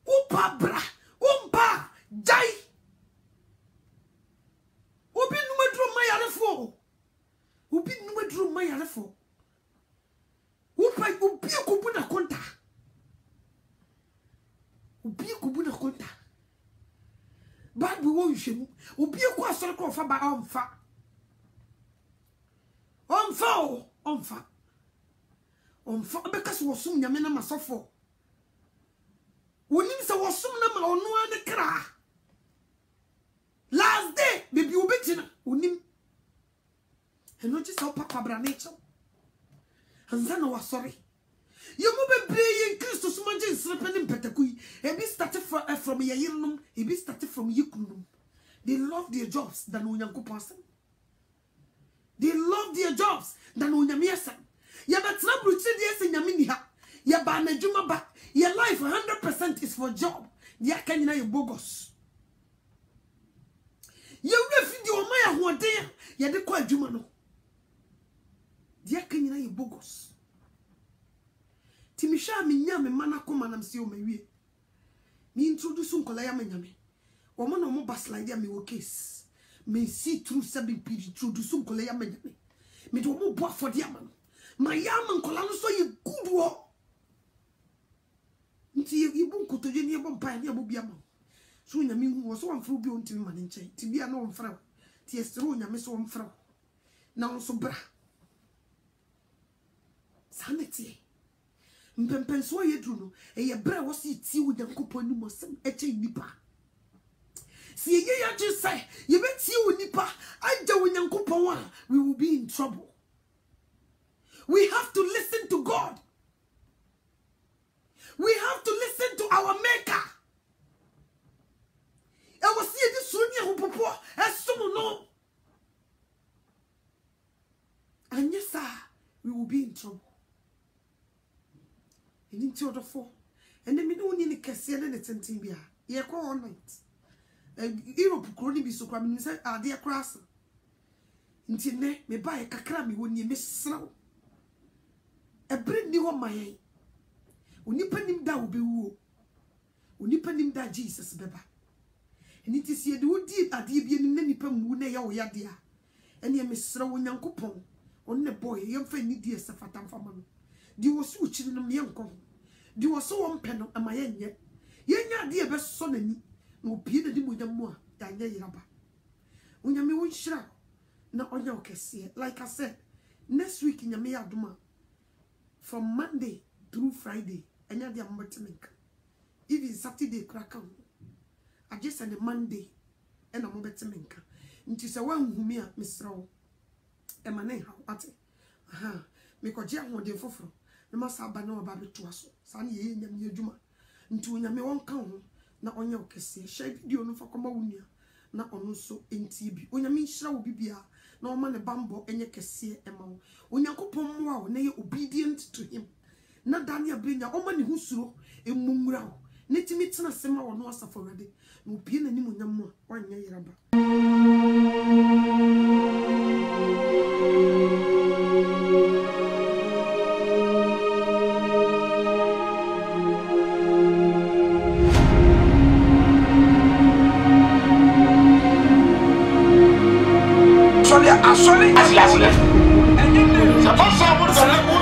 wo pa bra wo mpa jai obi numadru mayarefo obi numadru mayarefo wo pa obi ko bu na konta obi ko bu na konta ba bi wo hwemu obi ko asore ko fa ba omfa Omfa because was soon Yamina Masofo. Wonim se was soon na ma ono ane kra. Last day, baby ubetina, unim. And not just how Papa Branacho. And then was sorry. You move a bray in Christus Manjin Slipping in Petakui. A bit started from Yayirum, a bit started from Yukunum. They love their jobs than Unyanko person. They love their jobs than Unyamiasa. Ya betra bruche die se nyame ni ha. Ya ba na djuma ba. Your life 100% is for job. Ya kanyina you bogus. Ya refi di o ma ya hoden ya de kwa adwuma no. Ya kanyina you bogus. sha me nya me mana koma nam se o mawie me introduce nkola ya manyame o mo no mo baslide ya me wo case me see through 7 period introduce nkola ya manyame me do mo bo afode ama no ma ya ma nkola no so ye good wo nti ye bu nkotoje ne ye bo mpa ne abo bia ma so nyame hu wo so wamfro bi on timi ma ne nche ti bia na wo mfra ti esro nyame so wo mfra na wo so bra sanity mpempen so ye dru no e ye bra wo si ti wo Nyankopon ni mosem eche nipa si ye ya je say ye beti wo nipa aja wo Nyankopon a we will be in trouble. We have to listen to God. We have to listen to our maker. E wo si e di suro ni ahopopo e somo no and yes sir, we will be in trouble. And into other four. And then we don't need a Cassian and a Tentibia. Ye call all night. Europe could be so cramming inside our dear cross. Until ne me buy a cacrami when you miss snow. A brand new on my eye. When you pen him down, be woo. When you pen him down, Jesus, beba. And it is ye do deep at the being many pen woon ya or yadia. And ye miss throw young coupon. On the boy, young friend, dear Safatam for man. You was switching them young con. You was so on pen and my end yet. Yenya dear best son and no peer the with them more than ye rubber. When you may shroud, not on your case, like I said, next week in your Mea Duma from Monday through Friday, and you're the Martinic. Even Saturday, crack on. I just said a Monday and I'm Betteminka. It is a one who me, Miss Row. And my name, how at it? Aha, make a jam one day for. You must have no about it to us. Sunny, you Juma. Into when you won't come, not on your case, shade you no for Commonia, not on so in TB. When you mean shall be beer, no man a bambo and your case, Emma. When you go pom wow, nay obedient to him. Not Daniel bring your own man who's so a mungrao. Netty meets a sema or no suffer already. No pin any more or in your rubber. Sorry, as last. And you know,